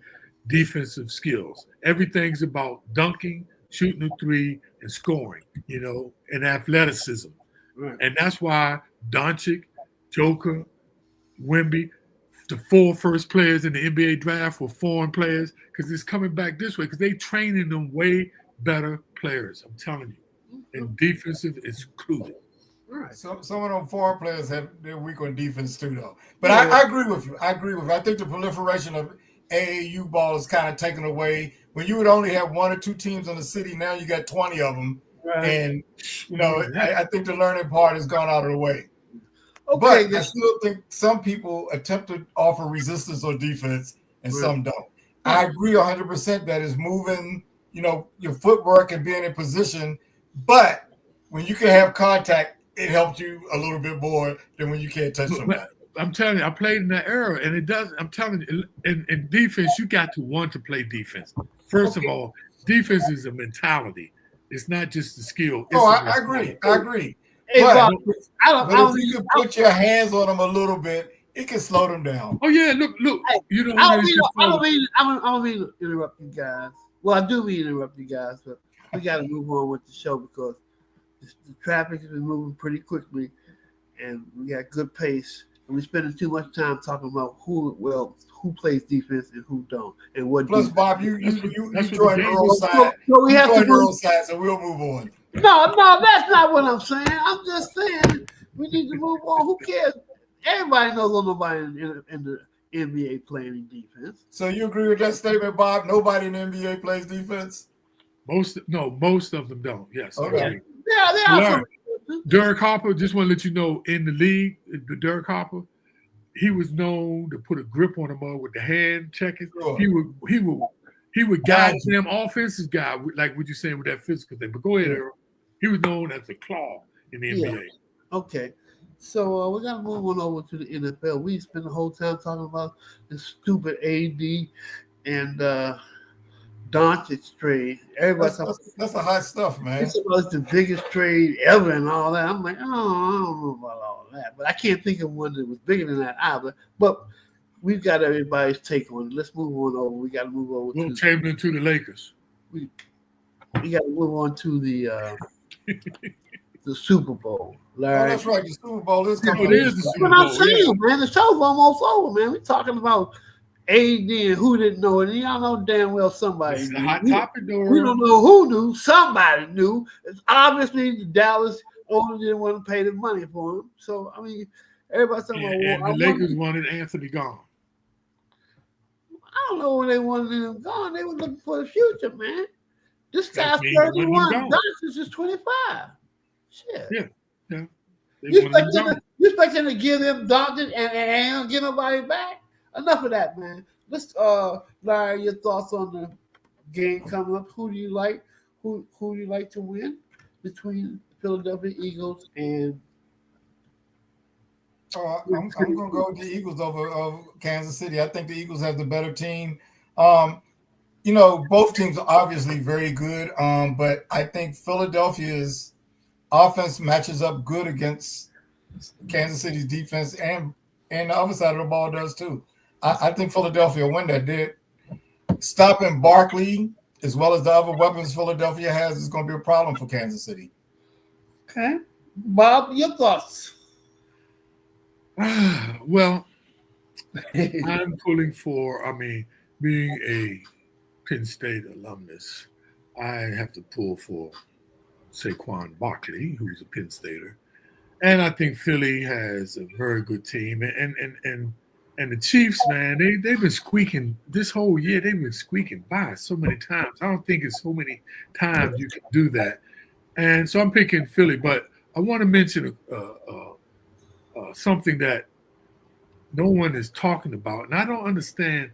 defensive skills. Everything's about dunking, shooting a three, and scoring. And athleticism. Right. And that's why Doncic, Joker, Wemby, the 4 first players in the NBA draft were foreign players because it's coming back this way because they training them way better players. I'm telling you. And defensive is included. Right. Some of them foreign players have they're weak on defense too, though. But I agree with you. I think the proliferation of AAU ball is kind of taken away. When you would only have 1 or 2 teams in the city, now you got 20 of them, Right. and I think the learning part has gone out of the way. Okay, but I still think some people attempt to offer resistance or defense, and some don't. I agree 100% that is moving, your footwork and being in position, but when you can have contact, it helps you a little bit more than when you can't touch somebody. I'm telling you, I played in that era, and it does. I'm telling you, in defense, you got to want to play defense. First of all, defense is a mentality. It's not just the skill. I agree. Hey, but Bob, if you can put your hands on them a little bit, it can slow them down. Oh yeah, look. Hey, I don't mean to interrupt you guys. Well, I do mean to interrupt you guys, but we got to move on with the show because the traffic has been moving pretty quickly, and we got good pace. And we're spending too much time talking about who plays defense and who don't, and what. Plus, defense. Bob, you joined Earl's side. So we have to Earl's side, so we'll move on. No, that's not what I'm saying. I'm just saying we need to move on. Who cares? Everybody knows nobody in the NBA playing defense. So you agree with that statement, Bob? Nobody in the NBA plays defense? Most of them don't. Yes. Okay. Yeah, they are. Derek Harper, just want to let you know, in the league, the Derek Harper, he was known to put a grip on him with the hand checking. Sure. He would guide them offensive guy, like what you're saying with that physical thing. But go ahead, Earl. He was known as a claw in the NBA. Okay. So we got to move on over to the NFL. We spent the whole time talking about this stupid AD and Doncic trade. That's the hot stuff, man. It's the biggest trade ever and all that. I'm like, I don't know about all that. But I can't think of one that was bigger than that either. But we've got everybody's take on it. Let's move on over. We got to move over to Chamberlain to the Lakers. We got to move on to the Super Bowl. Larry. That's right. The Super Bowl is coming. It is the Super Bowl. But I'm saying, man, the show's almost over, man. We're talking about AD and who didn't know it. And y'all know damn well somebody knew. The hot topic, though. We don't know who knew. Somebody knew. It's obviously the Dallas owner didn't want to pay the money for him. So, I mean, everybody's talking about the Lakers wanted Anthony gone. I don't know when they wanted him gone. They were looking for the future, man. This guy's 31. Doncic is 25. Shit. Yeah. You expecting to give them Doncic and get nobody back? Enough of that, man. Let's Larry, your thoughts on the game coming up. Who do you like? Who do you like to win between Philadelphia Eagles and I'm going to go with the Eagles over Kansas City. I think the Eagles have the better team. Both teams are obviously very good, but I think Philadelphia's offense matches up good against Kansas City's defense, and the other side of the ball does too. I think Philadelphia win that. Did stopping Barkley as well as the other weapons Philadelphia has is going to be a problem for Kansas City. Okay, Bob, your thoughts? Well, I'm pulling for. Being a Penn State alumnus, I have to pull for Saquon Barkley, who's a Penn Stater, and I think Philly has a very good team. And the Chiefs, man, they've been squeaking this whole year. They've been squeaking by so many times. I don't think it's so many times you can do that. And so I'm picking Philly, but I want to mention something that no one is talking about, and I don't understand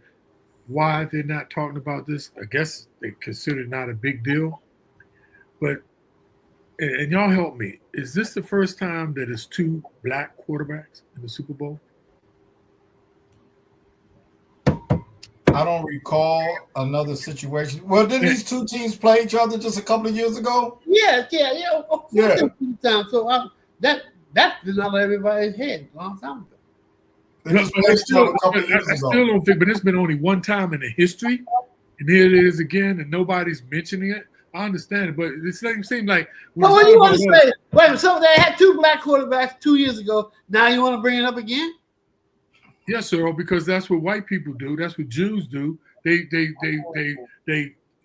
why they're not talking about this. I guess they consider it not a big deal. But, and y'all help me, is this the first time that it's 2 black quarterbacks in the Super Bowl? I don't recall another situation. Well, didn't these two teams play each other just a couple of years ago? Yeah. Of course, so that's been out of everybody's head a long time ago. I still don't think, but it's been only one time in the history, and here it is again, and nobody's mentioning it. I understand it, but it seems like. Well, what do you want to say? Wait, so they had 2 black quarterbacks 2 years ago. Now you want to bring it up again? Yes, Earl, because that's what white people do. That's what Jews do. They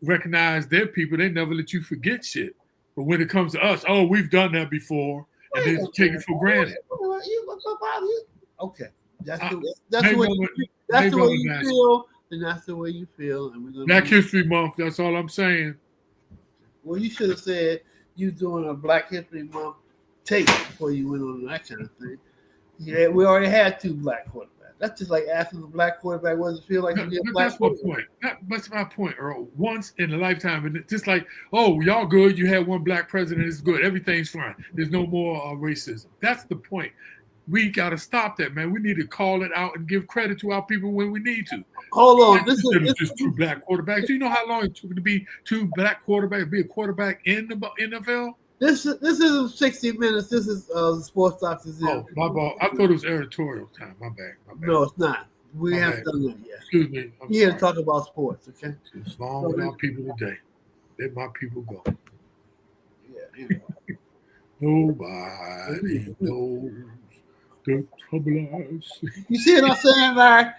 recognize their people. They never let you forget shit. But when it comes to us, oh, we've done that before, and they take it for granted. Okay. That's the way you feel, and that's the way you feel. And we're gonna Black History Month. That's all I'm saying. Well, you should have said you doing a Black History Month tape before you went on that kind of thing. Yeah, we already had 2 black quarterbacks. That's just like asking a black quarterback what does it feel like to be a black quarterback. That's my point, Earl. Once in a lifetime, and just like, oh, y'all good. You had 1 black president. It's good. Everything's fine. There's no more racism. That's the point. We got to stop that, man. We need to call it out and give credit to our people when we need to. Hold on. This is just 2 black quarterbacks. Do you know how long it took to be 2 black quarterbacks, be a quarterback in the NFL? This isn't 60 minutes. This is Sports Doctors. Oh, my bad. I thought it was editorial time. My bad. No, it's not. We haven't done that yet. Excuse me. I'm here to talk about sports, okay? It's long with our people today. Let my people go. Yeah. Nobody knows the trouble I see. You see what I'm saying, Larry?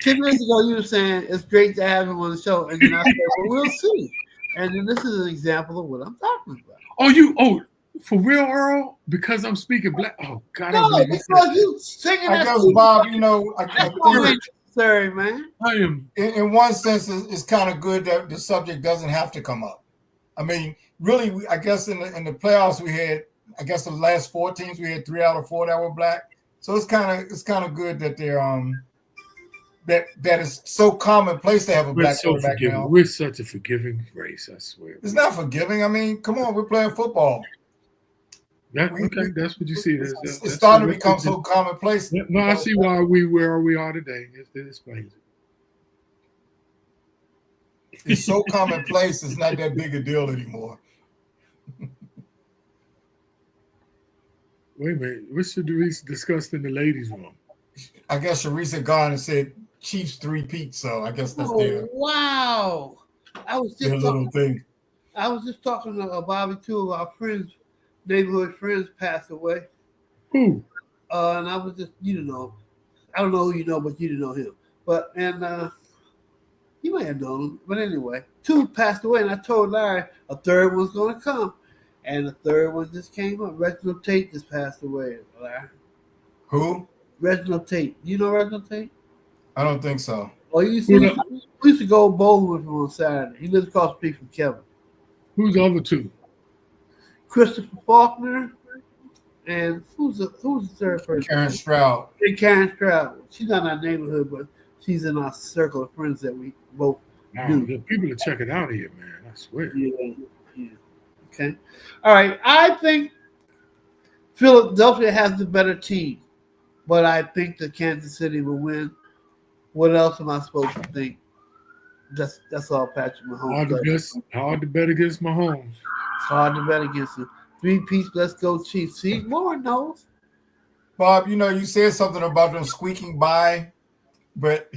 10 minutes ago, you were saying it's great to have him on the show, and then I said, well, we'll see. And then this is an example of what I'm talking about. Oh, for real, Earl? Because I'm speaking black. Oh, God. No, because you singing I that. guess, Bob, I think, sorry, man. I am. In one sense, it's kind of good that the subject doesn't have to come up. I mean, really, I guess in the playoffs we had, I guess the last 4 teams we had 3 out of 4 that were black. So it's kind of good that they're that is so commonplace to have a black quarterback now. We're such a forgiving race, I swear. It's not forgiving. I mean, come on, we're playing football. That's what you see. It's starting to become so commonplace. No, I see why where we are today. It explains it. It's so commonplace. It's not that big a deal anymore. Wait a minute. What should we discuss in the ladies' room? I guess Sharice had gone and said Chiefs 3-peat, so I guess that's wow. I was just little thing. I was just talking to Bobby, 2 of our friends, neighborhood friends passed away. Who? And I was just, I don't know who you know, but you didn't know him. But, and you may have known him. But anyway, 2 passed away, and I told Larry a 3rd one's going to come. And the 3rd one just came up. Reginald Tate just passed away, Larry. Who? Reginald Tate. You know Reginald Tate? I don't think so. Oh, we used to go bowling with him on Saturday. He lives across the street from Kevin. Who's the other 2? Christopher Faulkner, and who's the 3rd person? Karen Stroud. And Karen Stroud. She's not in our neighborhood, but she's in our circle of friends that we both do. People are checking out here, man. I swear. Yeah. Okay. All right. I think Philadelphia has the better team. but I think that Kansas City will win. What else am I supposed to think? That's all Patrick Mahomes does. Hard to bet against Mahomes. It's hard to bet against him. Three-piece, let's go Chiefs. See, Lord knows. Bob, you said something about them squeaking by, but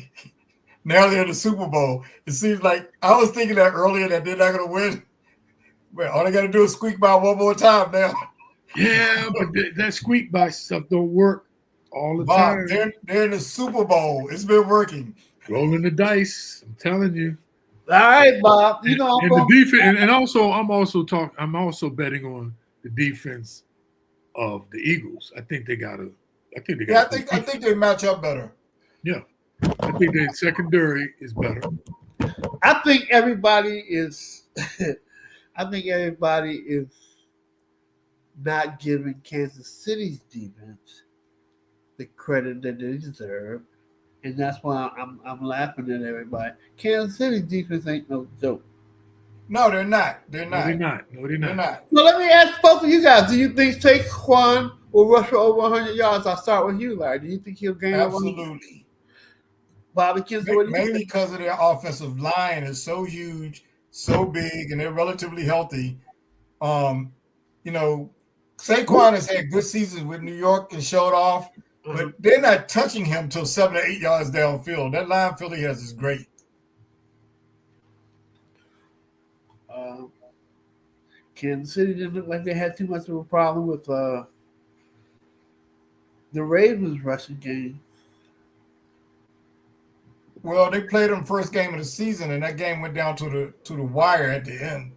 now they're in the Super Bowl. It seems like I was thinking that earlier that they're not going to win. But all they got to do is squeak by one more time now. Yeah, but that squeak by stuff don't work all the Bob, time. they're in the Super Bowl. It's been working. Rolling the dice. I'm telling you. All right, Bob. You know and the defense, and also I'm also betting on the defense of the Eagles. I think they got a. I think they match up better. Yeah, I think their secondary is better. I think everybody is. I think everybody is not giving Kansas City's defense the credit that they deserve, and that's why I'm laughing at everybody. Kansas City's defense ain't no joke. No, they're not. They're not. No, they're not. So let me ask both of you guys: do you think Saquon will rush for over 100 yards? I'll start with you, Larry. Do you think he'll gain? Absolutely. Bobby Kinzer, mainly because of their offensive line is so huge, so big, and they're relatively healthy. Saquon has had good seasons with New York and showed off, but they're not touching him till 7 or 8 yards downfield. That line Philly has is great. Kansas City didn't look like they had too much of a problem with the Ravens rushing game. Well, they played them first game of the season, and that game went down to the wire at the end.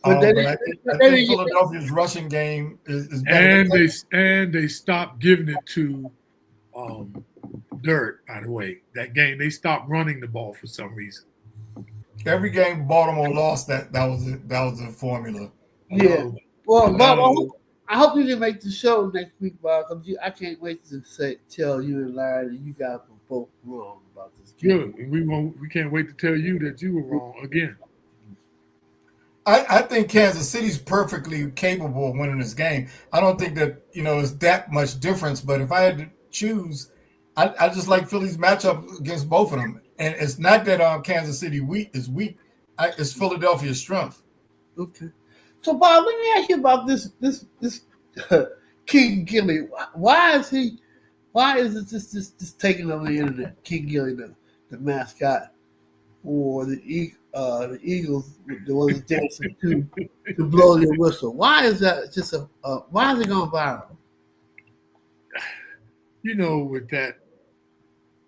But I think Philadelphia's rushing game is better. And they stopped giving it to Dirt. By the way, that game they stopped running the ball for some reason. Every game Baltimore lost, that was the formula. Yeah. Well, Bob, I hope you can make the show next week, Bob. I can't wait to tell you and Larry that you guys were both wrong about this game. Good. We can't wait to tell you that you were wrong again. I think Kansas City's perfectly capable of winning this game. I don't think that it's that much difference. But if I had to choose, I just like Philly's matchup against both of them. And it's not that Kansas City is weak. It's Philadelphia's strength. Okay. So Bob, let me ask you about this King Gilly. Why is it just taking over the internet? King Gilly, the mascot for the Eagles, the ones dancing to blow your whistle. Why is that just why is it going viral? With that.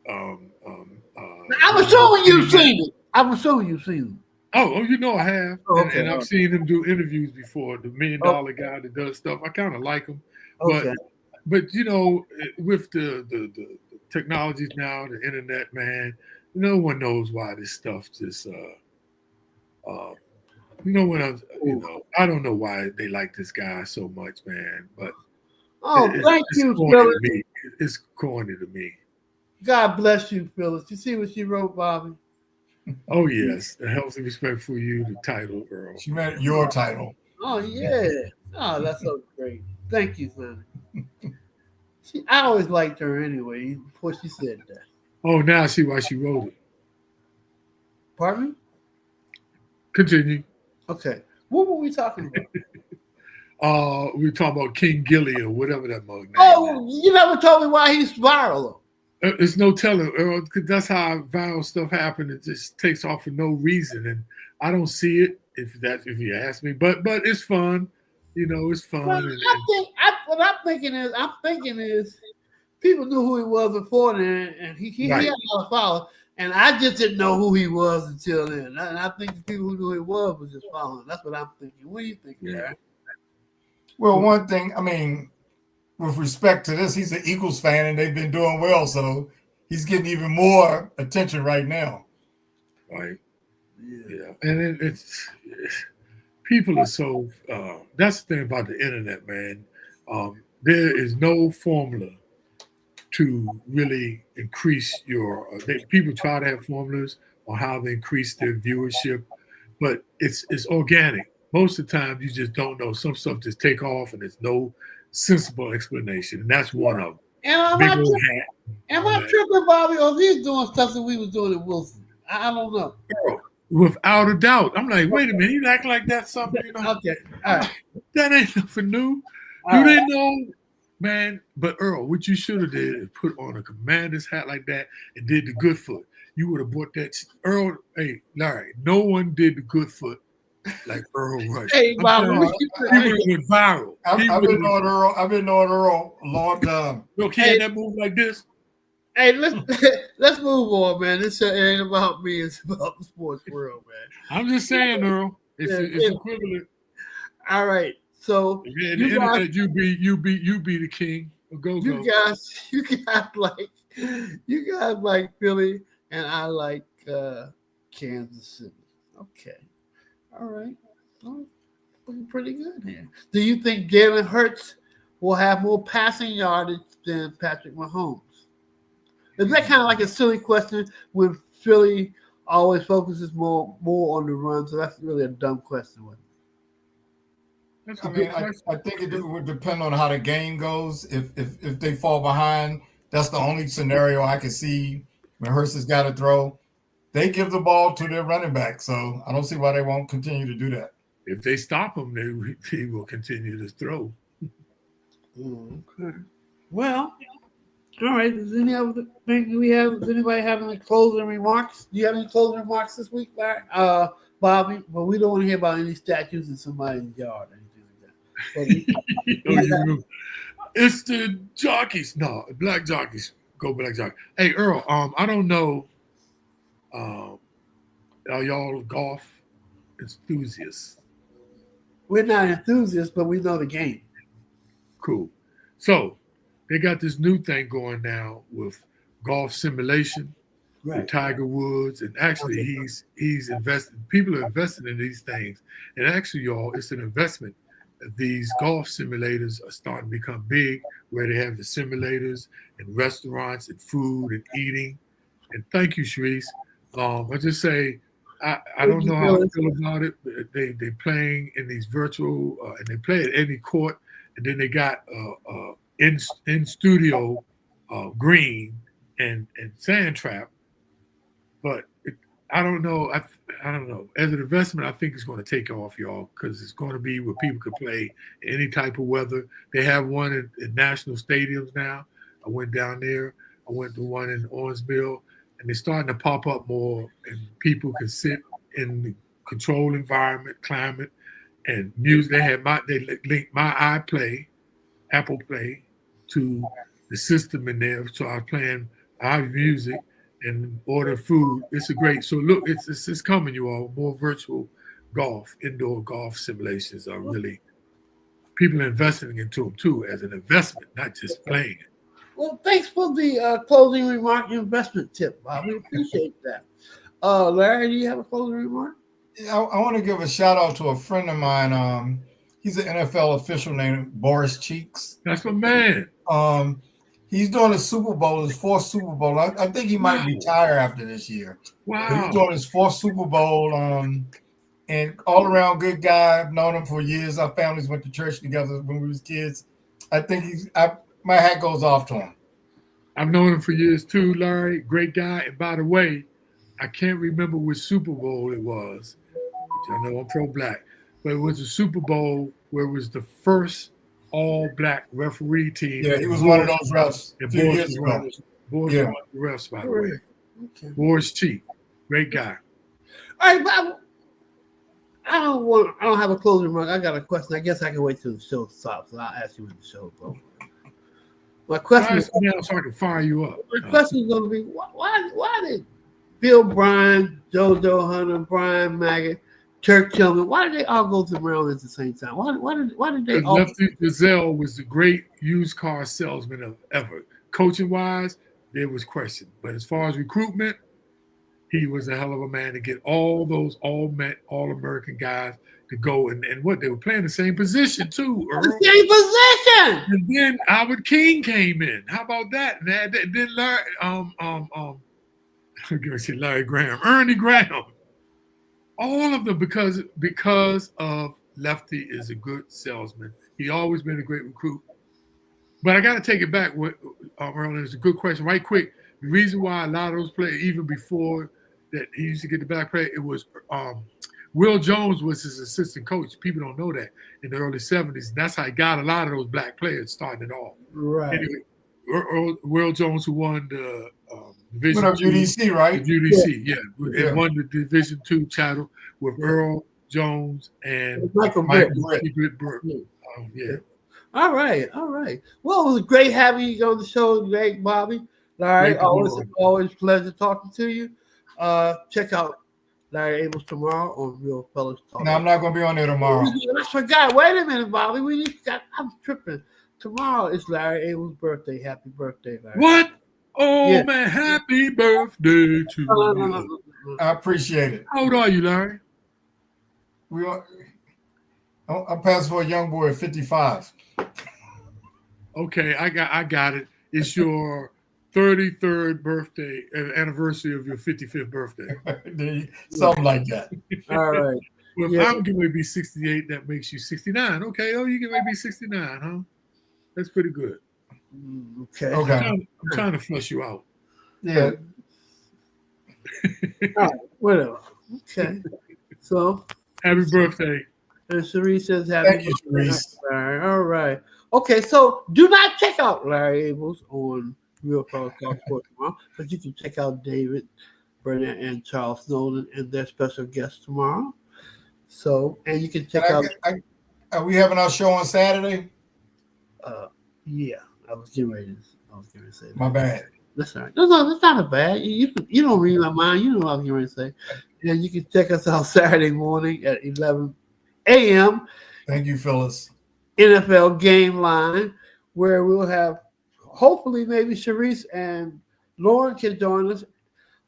I'm assuming you've seen it. Oh, I have. Okay, and I've seen him do interviews before. The $1 million guy that does stuff. I kind of like him. Okay. But with the technologies now, the internet, man, no one knows why this stuff just I don't know why they like this guy so much, man. But thank you, Phyllis. It's corny to me. God bless you, Phyllis. You see what she wrote, Bobby? Oh yes, the healthy respect for you, the title, Earl. She meant your title. Oh yeah. Oh, that's so great. Thank you, son. I always liked her anyway before she said that. Oh, now I see why she wrote it. Pardon me? Continue. Okay. What were we talking about? We were talking about King Gilly or whatever that mug name. Oh, you never told me why he's viral. It's no telling, Earl, because that's how viral stuff happens. It just takes off for no reason, and I don't see it if you ask me. But it's fun, it's fun. Well, what I'm thinking is, people knew who he was before then, and he had a lot of followers, and I just didn't know who he was until then. And I think the people who knew who he was just following. That's what I'm thinking. What do you think, Larry? Well, one thing, with respect to this, he's an Eagles fan, and they've been doing well, so he's getting even more attention right now. Right. Yeah. And it's people are so that's the thing about the internet, man. There is no formula to really increase your people try to have formulas on how they increase their viewership, but it's organic. Most of the time you just don't know. Some stuff just take off and there's no sensible explanation, and that's one of them. And am big I old tripping? hat. Am all I that. tripping, Bobby? Or he's doing stuff that we was doing in Wilson? I don't know. Girl, without a doubt. I'm like, wait a minute, you act like that's something, Okay, all I'm right, like, that ain't nothing new. all Do right. they know, man? But Earl, what you should have did is put on a commander's hat like that and did the good foot. You would have bought that. Earl, hey, Larry, no one did the good foot like Earl Rush. Hey, I'm Bobby, telling No, what you, you he say? would have went viral. He I've would been have went. knowing Earl. I've been knowing Earl a long time. Look, he Hey, had that move like this. hey, let's move on, man. This shit ain't about me. It's about the sports world, man. I'm just saying, Earl, Yeah, it's yeah. equivalent. All right, so If you're in the you guys, internet, you be the king. Go you go. guys, you guys like Philly, and I like Kansas City. Okay, all right, well, looking pretty good here. Do you think Jalen Hurts will have more passing yardage than Patrick Mahomes? Is that kind of like a silly question when Philly always focuses more on the run? So that's really a dumb question. That's a I mean, good question. I think it would depend on how the game goes. If they fall behind, that's the only scenario I can see when Hurst has got to throw. They give the ball to their running back, so I don't see why they won't continue to do that. If they stop him, they will continue to throw. Okay. Well, all right. Is any other thing we have? Does anybody have any closing remarks? Do you have any closing remarks this week, Larry? Bobby? Well, we don't want to hear about any statues in somebody's yard or anything like that. It's the jockeys. No, black jockeys. Go black jockeys. Hey Earl, I don't know. Are y'all golf enthusiasts? We're not enthusiasts, but we know the game. Cool. So they got this new thing going now with golf simulation with Right. Tiger Woods, and actually he's invested. People are investing in these things, and actually, y'all, it's an investment. These golf simulators are starting to become big, where they have the simulators and restaurants and food and eating. And thank you, Sharice. I just say I don't know how I feel about it. They playing in these virtual and they play at any court, and then they got in studio green and sand trap. But I don't know. I don't know. As an investment, I think it's going to take off, y'all, because it's going to be where people can play any type of weather. They have one in national stadiums now. I went down there. I went to one in Owensville, and they're starting to pop up more, and people can sit in the controlled environment, climate, and music. They link my iPlay, Apple Play, to the system in there. So I was playing our music and order food. It's a great. So look, it's coming, you all. More virtual golf, indoor golf simulations are really people are investing into them too as an investment, not just playing it. Well, thanks for the closing remark investment tip, Bob. We appreciate that. Larry, do you have a closing remark? I want to give a shout out to a friend of mine. He's an NFL official named Boris Cheeks. That's my man. He's doing a Super Bowl, his fourth Super Bowl. I think he might retire after this year. But he's Wow. doing his fourth Super Bowl. And all around good guy. I've known him for years. Our families went to church together when we was kids. I think my hat goes off to him. I've known him for years too, Larry. Great guy. And by the way, I can't remember which Super Bowl it was. Which I know I'm pro-black, but it was a Super Bowl where it was the first all-black referee team. Yeah, he was one of those refs a And few Boris years ago. Boris Yeah. was one of the refs, by the way. Okay. Boris Cheek, great guy. All right, Bob. I don't have a closing remark. I got a question. I guess I can wait till the show stops. So I'll ask you when the show goes. My question is, Now so I can fire you up. my question is going to be why did Bill Bryan, JoJo Hunter, Brian Maggot, Kirk Tillman, why did they all go to the Maryland at the same time? Why did they all? Lefty Driesell was the great used car salesman of ever. Coaching wise, there was question, but as far as recruitment, he was a hell of a man to get all those all-American guys to go and what they were playing the same position too, Earl. The same position. And then Albert King came in. How about that? And then Larry, I'm gonna say Larry Graham, Ernie Graham, all of them because of Lefty is a good salesman. He always been a great recruit. But I got to take it back. What Earl, it's a good question. Right quick, the reason why a lot of those players, even before that he used to get the black player, it was Will Jones was his assistant coach. People don't know that in the early 70s. That's how he got a lot of those black players starting it off. Right. Anyway, Will Jones, who won the Division With a UDC, right? the UDC, yeah. Yeah. And won the Division II title with Earl Jones and Michael Britt. Yeah. Yeah. All right. Well, it was great having you on the show, Greg, Bobby. Larry, Great to be on. always a pleasure talking to you. Check out Larry Abels tomorrow on Real Fellas Talk. No, I'm not going to be on there tomorrow. I forgot. Wait a minute, Bobby. I'm tripping. Tomorrow is Larry Abels' birthday. Happy birthday, Larry. What? Oh, Yeah. man, happy birthday to you. No. I appreciate it. How old are you, Larry? I'm passing for a young boy at 55. Okay, I got it. It's your 33rd birthday, anniversary of your 55th birthday. Something like that. All right. Well, if I'm getting to be 68, that makes you 69. Okay, you can maybe be 69, huh? That's pretty good. Okay. I'm trying to flush you out. Yeah. All right, whatever. Okay. So, Happy birthday. and Cherise says happy Thank you, Cherise. birthday. All right. Okay, so do not check out Larry Abels on Real Fellas Talk Sports tomorrow, but you can check out David Burnett and Charles Snowden and their special guest tomorrow. So, and you can check out. Are we having our show on Saturday? Yeah, I was getting ready to say that. My bad. That's all right. No, that's not a bad. You don't read my mind. You know what I was getting ready to say. And you can check us out Saturday morning at 11 a.m. Thank you, Phyllis. NFL Game Line, where we'll have hopefully maybe Sharice and Lauren can join us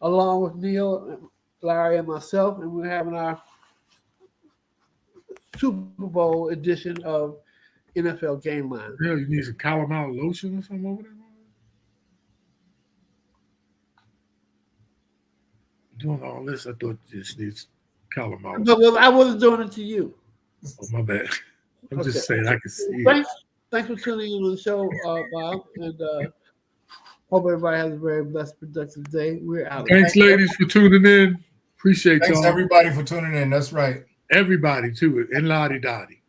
along with Neil, Larry, and myself, and we're having our Super Bowl edition of NFL Game Line. Yeah, you need some calamine lotion or something over there? Doing all this, I thought you just needs calamine. But I wasn't doing it to you. Oh, my bad. I'm just saying I can see Thanks for tuning in on the show, Bob, and hope everybody has a very blessed, productive day. We're out. Thanks, ladies, for tuning in. Appreciate Thanks, y'all. everybody, for tuning in. That's right. Everybody, too, and Lottie Dottie.